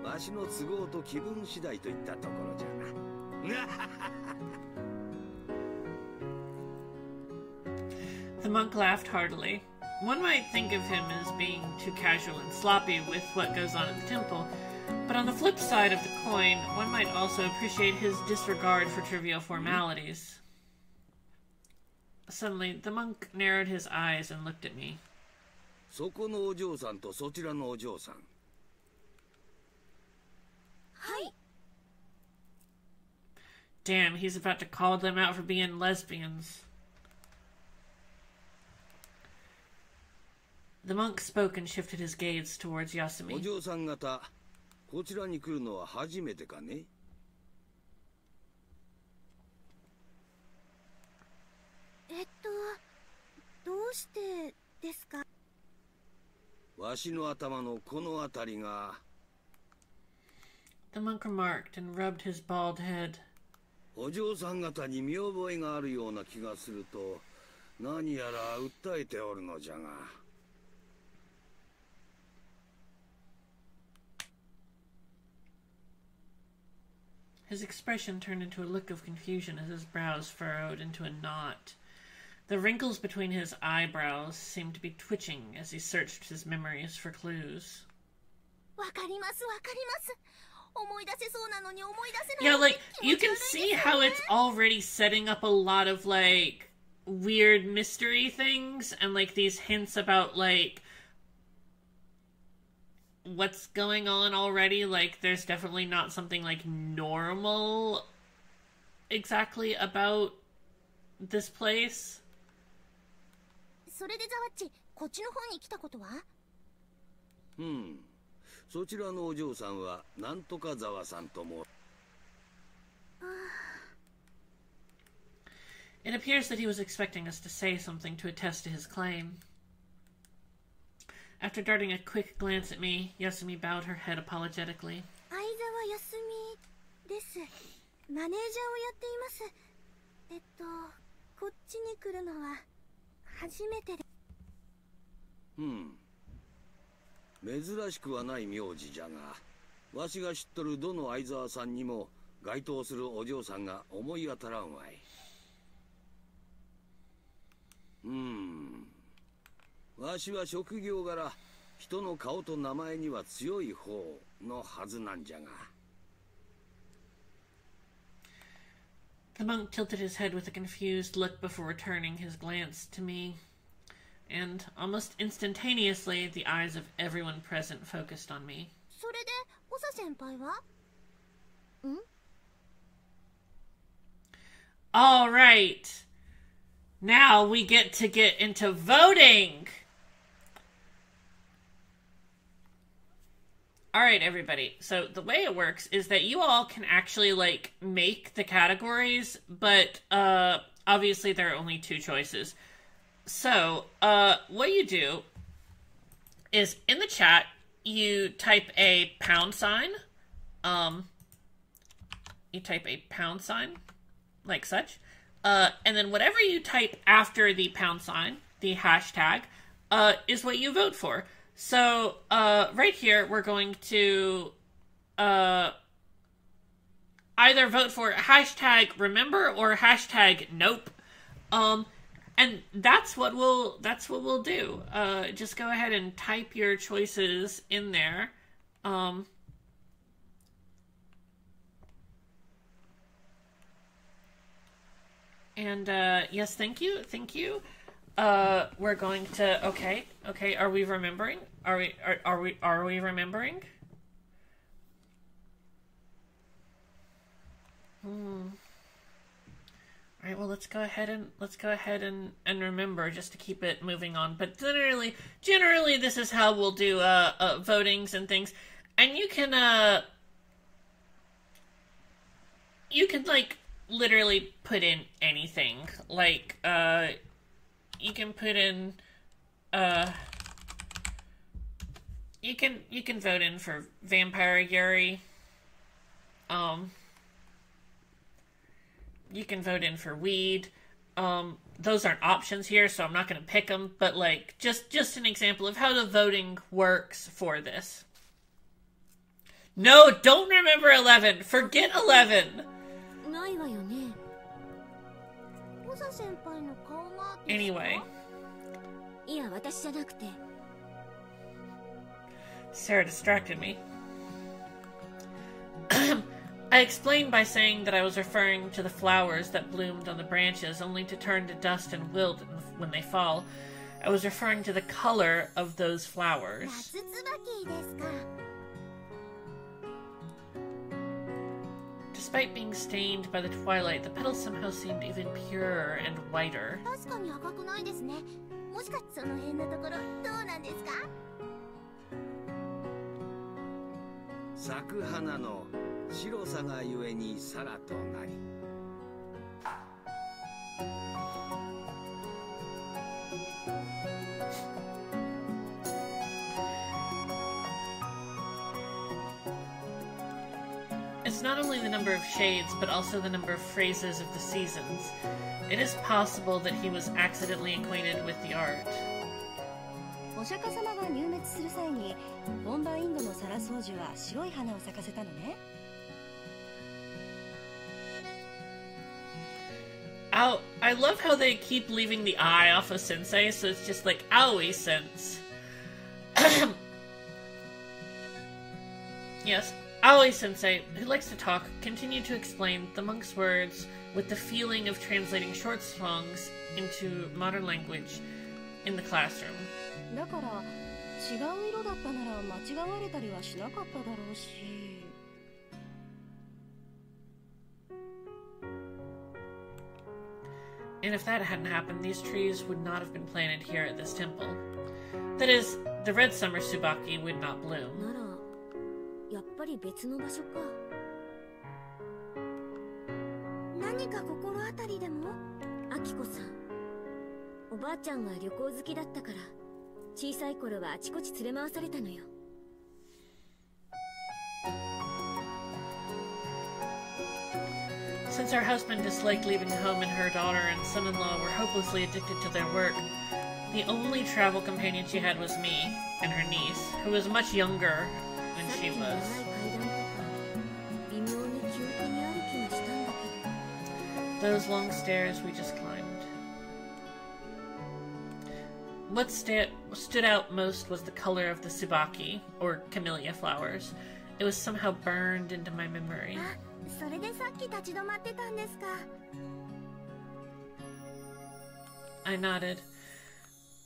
わしの都合と気分次第といったところじゃな。The monk laughed heartily. One might think of him as being too casual and sloppy with what goes on at the temple, but on the flip side of the coin, one might also appreciate his disregard for trivial formalities. Suddenly, the monk narrowed his eyes and looked at me. そこのお嬢さんとそちらのお嬢さん。はい。 Damn, he's about to call them out for being lesbians. The monk spoke and shifted his gaze towards お Yasumi. 嬢さん方、こちらに来るのは初めてかね。どうしてですか？わしの頭のこの辺りが。The monk remarked and rubbed his bald head. お嬢さん方に見覚えがあるような気がすると、何やら訴えておるのじゃが。His expression turned into a look of confusion as his brows furrowed into a knot. The wrinkles between his eyebrows seemed to be twitching as he searched his memories for clues. わかりますわかります。思い出せそうなのに思い出せない。 Yeah, like, you can see how it's already setting up a lot of, like, weird mystery things and, like, these hints about, like, what's going on already. Like, there's definitely not something, like, normal exactly about this place. それでザワッチ、こっちの方に来たことは？そちらのお嬢さんはなんとかざわさんとも。It appears that he was expecting us to say something to attest to his claim. After darting a quick glance at me, Yasumi bowed her head apologetically. 相沢康美です。マネージャーをやっています。こっちに来るのは初めてで。珍しくはない名字じゃが、わしが知っとるどの相沢さんにも該当するお嬢さんが思い当たらんわい。わしは職業柄人の顔と名前には強い方のはずなんじゃが。The monk tilted his head with a confused look before returning his glance to me, and almost instantaneously the eyes of everyone present focused on me. それで、オサ先輩は？All right. Now we get into voting. All right, everybody. So the way it works is that you all can actually like make the categories, but obviously there are only two choices. So what you do is in the chat you type a £, you type a £, like such, and then whatever you type after the £, the hashtag, is what you vote for. So, right here, we're going to, either vote for hashtag remember or hashtag nope. And that's what we'll do. Just go ahead and type your choices in there. And, yes, thank you. We're going to, okay, are we remembering? Are we remembering? Alright, well, let's go ahead and remember just to keep it moving on. But generally this is how we'll do, votings and things. And you can, like, literally put in anything. Like, you can put in, you can vote in for Vampire Yuri. You can vote in for Weed. Those aren't options here, so I'm not going to pick them, but like, just an example of how the voting works for this. No, don't remember 11. Forget 11. Anyway. Sarah distracted me. I explained by saying that I was referring to the flowers that bloomed on the branches only to turn to dust and wilt when they fall. I was referring to the color of those flowers. Despite being stained by the twilight, the petals somehow seemed even purer and whiter. 咲く花の白さがゆえにさらとなり。It's not only the number of shades, but also the number of phrases of the seasons. It is possible that he was accidentally acquainted with the art. お釈迦様が入滅する際に、本場インドのサラソウジは白い花を咲かせたのね。I love how they keep leaving the I off of sensei, so it's just like Aoi sense. Yes, Aoi sensei, who likes to talk, continued to explain the monk's words with the feeling of translating short songs into modern language in the classroom. だから違う色だったなら間違われたりはしなかっただろうし。And if that hadn't happened, these trees would not have been planted here at this temple. That is, the red summer tsubaki would not bloom. ならやっぱり別の場所か。何か心当たりでも？アキコさん、おばあちゃんが旅行好きだったから小さい頃はあちこち連れ回されたのよ。Since her husband disliked leaving home and her daughter and son-in-law were hopelessly addicted to their work, the only travel companion she had was me and her niece, who was much younger than she was. Those long stairs we just climbed. What stood out most was the color of the tsubaki, or camellia flowers. It was somehow burned into my memory. I nodded.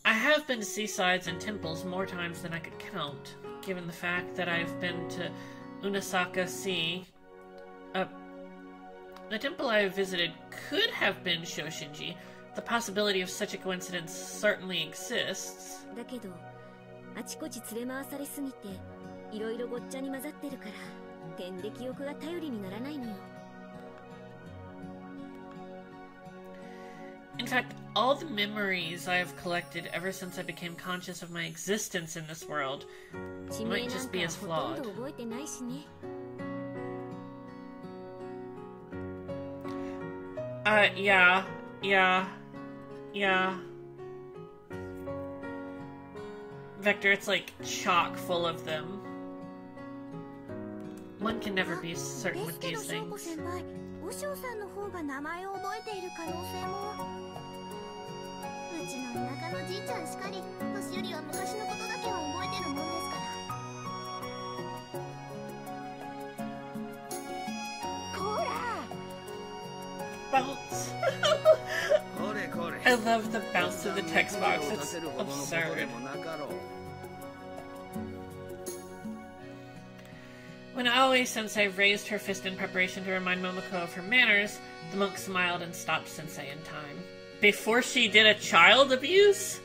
I have been to seasides and temples more times than I could count, given the fact that I've been to Unasaka Sea. The temple I visited could have been Shoshinji. The possibility of such a coincidence certainly exists. In fact, all the memories I have collected ever since I became conscious of my existence in this world might just be as flawed. Yeah. Vector, it's like chock full of them. One can never be certain with these things. Bounce! I love the bounce of the text box. It's absurd. When Aoi-sensei raised her fist in preparation to remind Momoko of her manners, the monk smiled and stopped Sensei in time. Before she did a child abuse?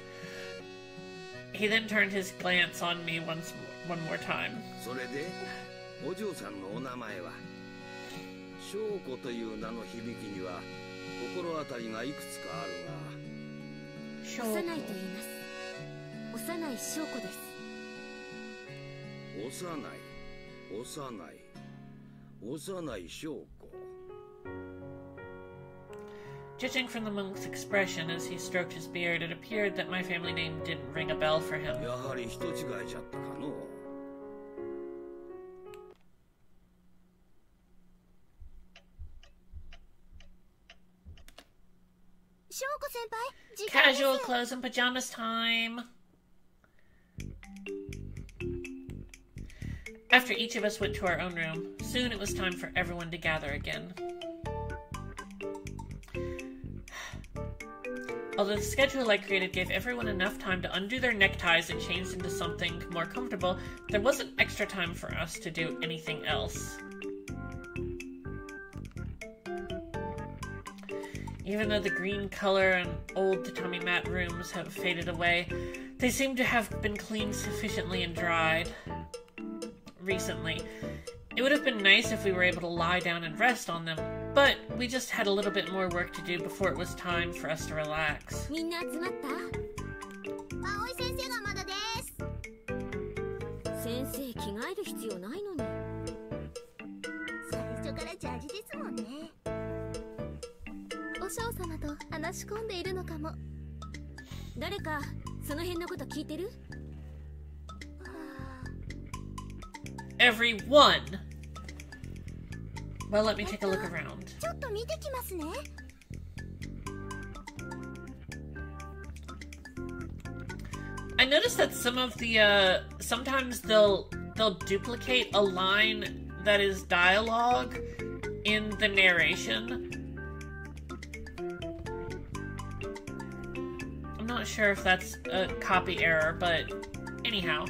He then turned his glance on me one more time. Judging from the monk's expression as he stroked his beard, it appeared that my family name didn't ring a bell for him. Casual clothes and pajamas time! After each of us went to our own room, soon it was time for everyone to gather again. Although the schedule I created gave everyone enough time to undo their neckties and change into something more comfortable, there wasn't extra time for us to do anything else. Even though the green color and old tatami mat rooms have faded away, they seem to have been cleaned sufficiently and dried recently. It would have been nice if we were able to lie down and rest on them, but we just had a little bit more work to do before it was time for us to relax. Everyone! Well, let me take a look around. I noticed that some of the, sometimes they'll duplicate a line that is dialogue in the narration. I'm not sure if that's a copy error, but anyhow.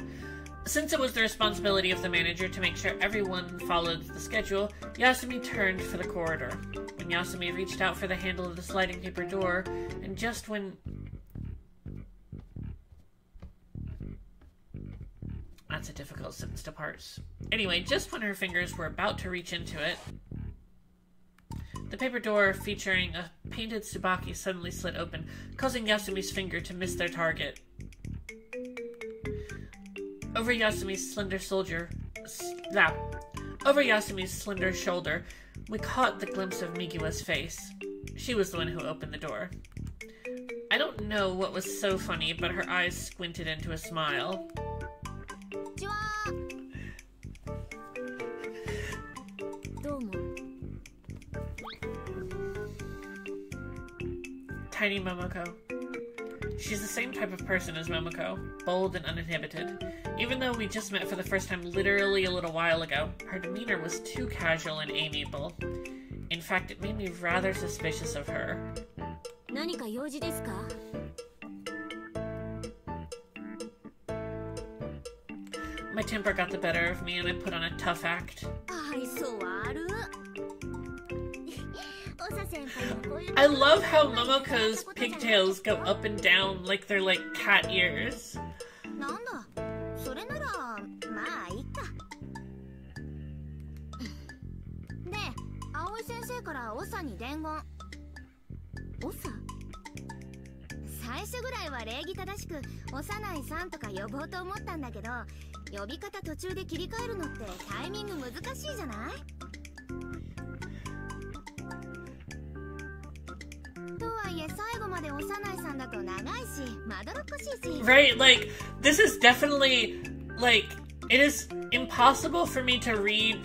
Since it was the responsibility of the manager to make sure everyone followed the schedule, Yasumi turned for the corridor. When Yasumi reached out for the handle of the sliding paper door, and just when... That's a difficult sentence to parse. Anyway, just when her fingers were about to reach into it, the paper door featuring a painted tsubaki suddenly slid open, causing Yasumi's finger to miss their target. Over Yasumi's slender shoulder We caught the glimpse of Migiwa's face. She was the one who opened the door. I don't know what was so funny, but her eyes squinted into a smile. Tiny Momoko. She's the same type of person as Momoko, bold and uninhibited. Even though we just met for the first time literally a little while ago, her demeanor was too casual and amiable. In fact, it made me rather suspicious of her. My temper got the better of me and I put on a tough act. I love how Momoko's pigtails go up and down like they're like cat ears. Right, like, this is definitely, like, it is impossible for me to read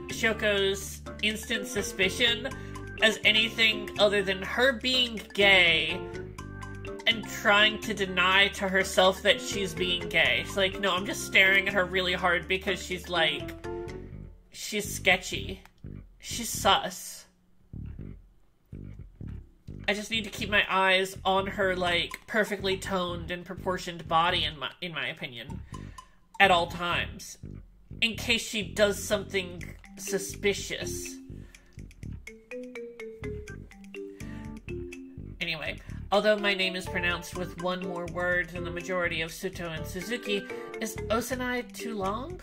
Shoko's instant suspicion as anything other than her being gay and trying to deny to herself that she's being gay. It's like, no, I'm just staring at her really hard because she's like, she's sketchy. She's sus. I just need to keep my eyes on her, like, perfectly toned and proportioned body, in my opinion, at all times, in case she does something suspicious. Anyway, although my name is pronounced with one more word than the majority of Suto and Suzuki, is Osanai too long?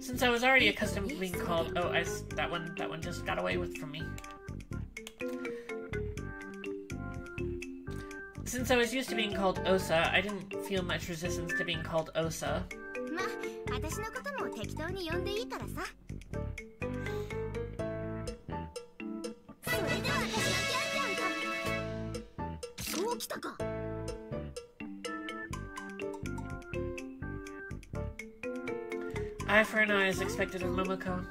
Since I was already accustomed to being called that one just got away from me. Since I was used to being called Osa, I didn't feel much resistance to being called Osa. Eye for an eye is expected of Momoko.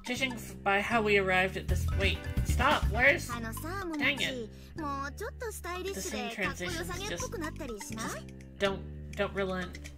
Judging by how we arrived at this... Wait, stop! Where's... Dang it. The same transitions just don't relent.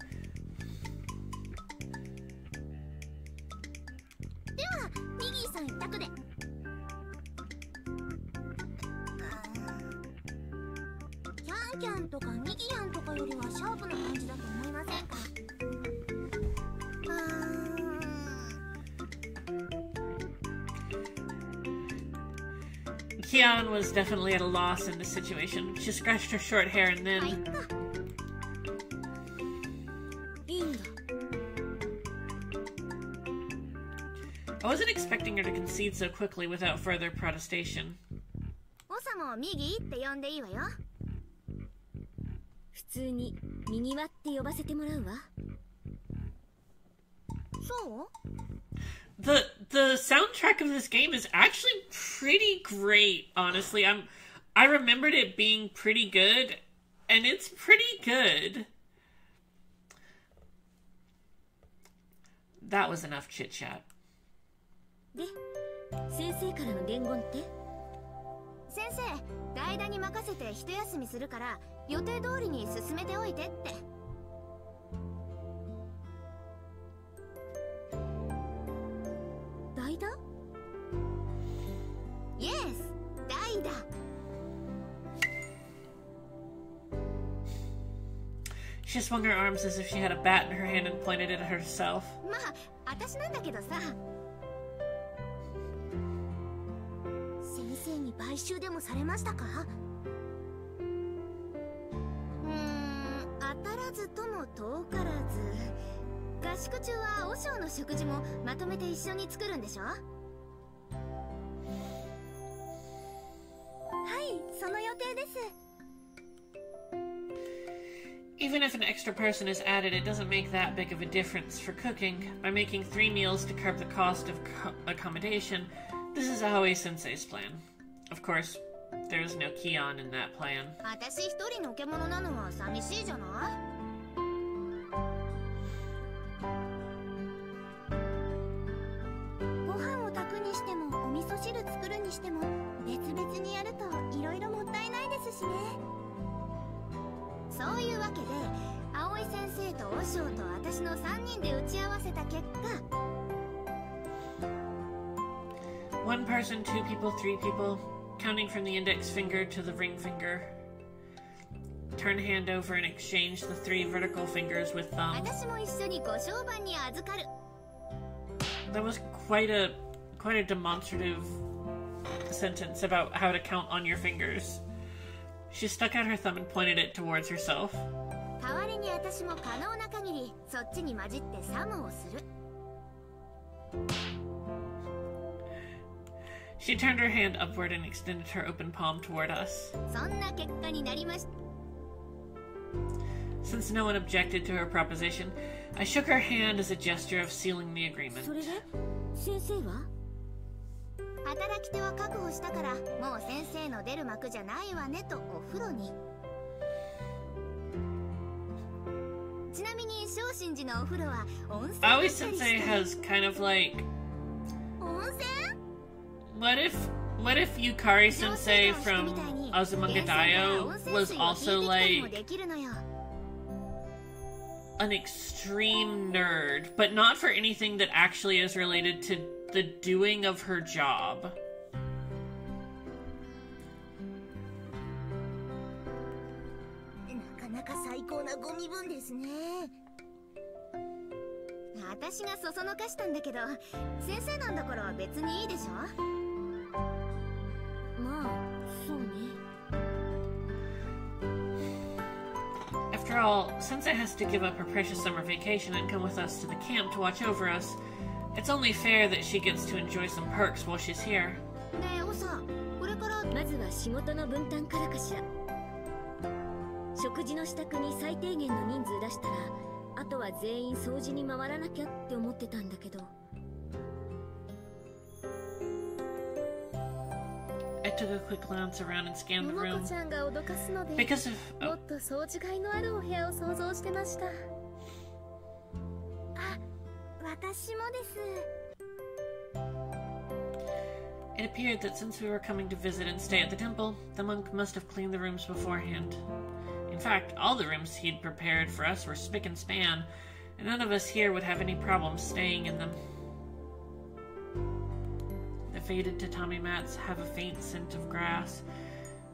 Kian was definitely at a loss in this situation. She scratched her short hair and then... I wasn't expecting her to concede so quickly without further protestation. The soundtrack of this game is actually pretty great, honestly. I remembered it being pretty good, and it's pretty good. That was enough chit-chat. Yes, Daida. She swung her arms as if she had a bat in her hand and pointed it at herself. わずとも遠からず、合宿中は和尚の食事もまとめて一緒に作るんでしょ？はい、その予定です。 Even if an extra person is added, it doesn't make that big of a difference for cooking. By making 3 meals to curb the cost of accommodation, this is Aoi Sensei's plan. Of course, there is no Kion in that plan. 私一人の獣なのは寂しいじゃない？ご飯を炊くにしてもお味噌汁作るにしても別々にやるといろいろもったいないですしね。そういうわけで葵先生と和尚と私の3人で打ち合わせた結果、 1 person, 2 people, 3 people, counting from the index finger to the ring finger. Turn hand over and exchange the 3 vertical fingers with thumb. 私も一緒にご商売に預かる。 That was quite a demonstrative sentence about how to count on your fingers. She stuck out her thumb and pointed it towards herself. 代わりに私も可能な限りそっちに混じってサムをする。 She turned her hand upward and extended her open palm toward us. そんな結果になりました。 Since no one objected to her proposition, I shook her hand as a gesture of sealing the agreement. それで先生は？働き手は確保したからもう先生の出る幕じゃないわねとお風呂に。ちなみに昇進寺のお風呂は温泉だった Aoi りして。 Sensei has kind of like... 温泉？ What if Yukari Sensei from Azumanga Daioh was also like an extreme nerd, but not for anything that actually is related to the doing of her job. なかなか最高なご身分ですね。私がそそのかしたんだけど、先生なんだから別にいいでしょ。まあそうね。 After all, Sensei has to give up her precious summer vacation and come with us to the camp to watch over us. It's only fair that she gets to enjoy some perks while she's here. ねえ、おさ、これからまずは仕事の分担からかしら。食事の支度に最低限の人数出したら、あとは全員掃除に回らなきゃって思ってたんだけど。I took a quick glance around and scanned the 桃 room. 子ちゃんが脅かすので、 Because of... もっと掃除がいのあるお部屋を想像してました。あ、私もです。 It appeared that since we were coming to visit and stay at the temple, the monk must have cleaned the rooms beforehand. In fact, all the rooms he'd prepared for us were spick and span, and none of us here would have any problems staying in them. The faded tatami mats have a faint scent of grass,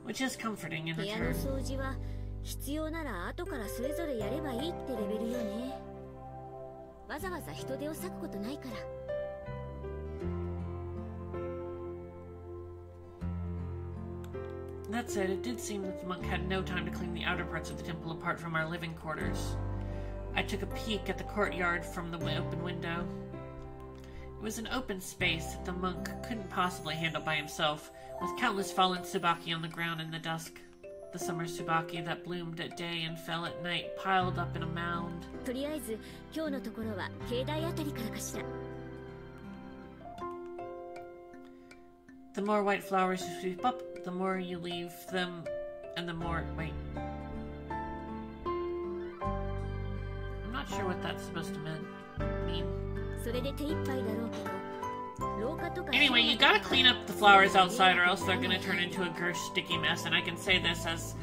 which is comforting in 部 a 屋の turn. 掃除は必要なら後からそれぞれやればいいってレベルよね。わざわざ人手を割くことないから。 That said, it did seem that the monk had no time to clean the outer parts of the temple apart from our living quarters. I took a peek at the courtyard from the open window. It was an open space that the monk couldn't possibly handle by himself, with countless fallen tsubaki on the ground in the dusk. The summer tsubaki that bloomed at day and fell at night piled up in a mound. とりあえず今日のところは境内あたりからかしら。 The more white flowers you sweep up, the more you leave them, and the more... Wait. I'm not sure what that's supposed to mean. それで手一杯だろうけど、廊下とか。 Anyway, you gotta clean up the flowers outside or else they're gonna turn into a gross sticky mess, and I can say this as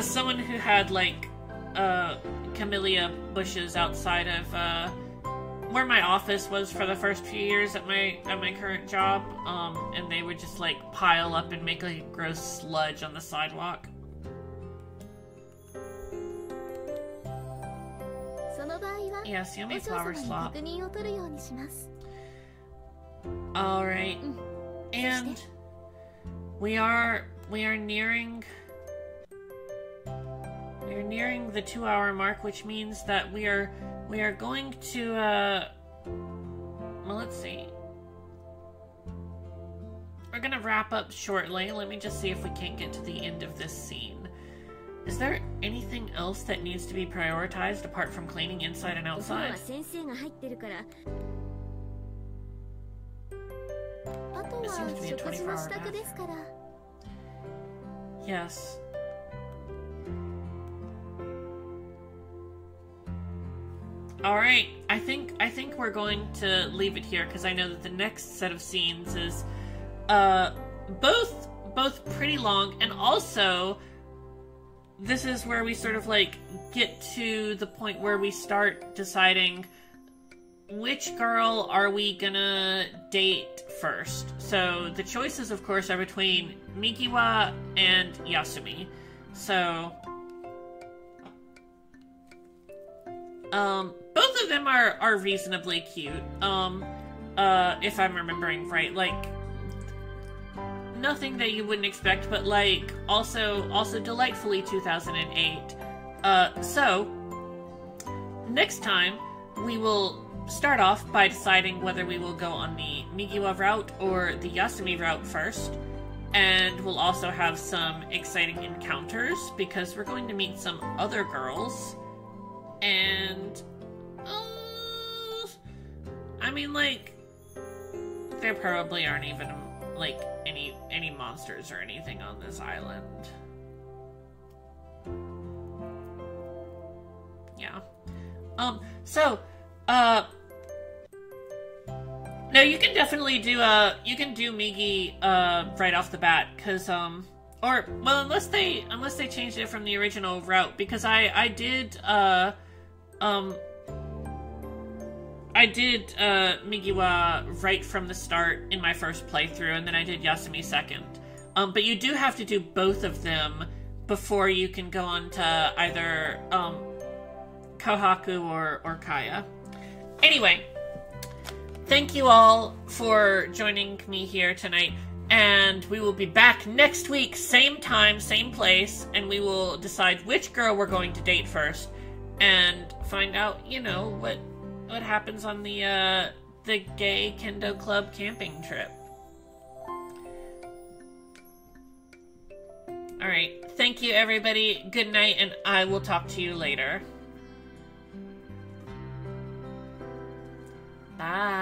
someone who had, like, camellia bushes outside of, where my office was for the first few years at my current job, and they would just like pile up and make like gross sludge on the sidewalk. その場合は、 Yes, yummy お嬢 flower 様に slop. 確認を取るようにします。 All right, and we are nearing we're nearing the 2-hour mark, which means that we are going to well, let's see. We're gonna wrap up shortly. Let me just see if we can't get to the end of this scene. Is there anything else that needs to be prioritized apart from cleaning inside and outside? It seems to be a 24-hour bath. Yes. Alright, I think we're going to leave it here because I know that the next set of scenes is both pretty long, and also this is where we sort of like get to the point where we start deciding which girl are we gonna date first. So the choices, of course, are between Mikiwa and Yasumi. So both of them are reasonably cute. If I'm remembering right, like nothing that you wouldn't expect, but like also delightfully 2008. So next time we will start off by deciding whether we will go on the Mikiwa route or the Yasumi route first. And we'll also have some exciting encounters because we're going to meet some other girls. And I mean, like, there probably aren't even like any monsters or anything on this island. Yeah. No, you can definitely do Migi right off the bat, cause or well, unless they changed it from the original route, because I did Migiwa right from the start in my first playthrough, and then I did Yasumi second. But you do have to do both of them before you can go on to either Kohaku or Kaya. Anyway, thank you all for joining me here tonight, and we will be back next week, same time, same place, and we will decide which girl we're going to date first, and find out, you know, what happens on the gay Kendo Club camping trip. Alright, thank you everybody, good night, and I will talk to you later. Bye.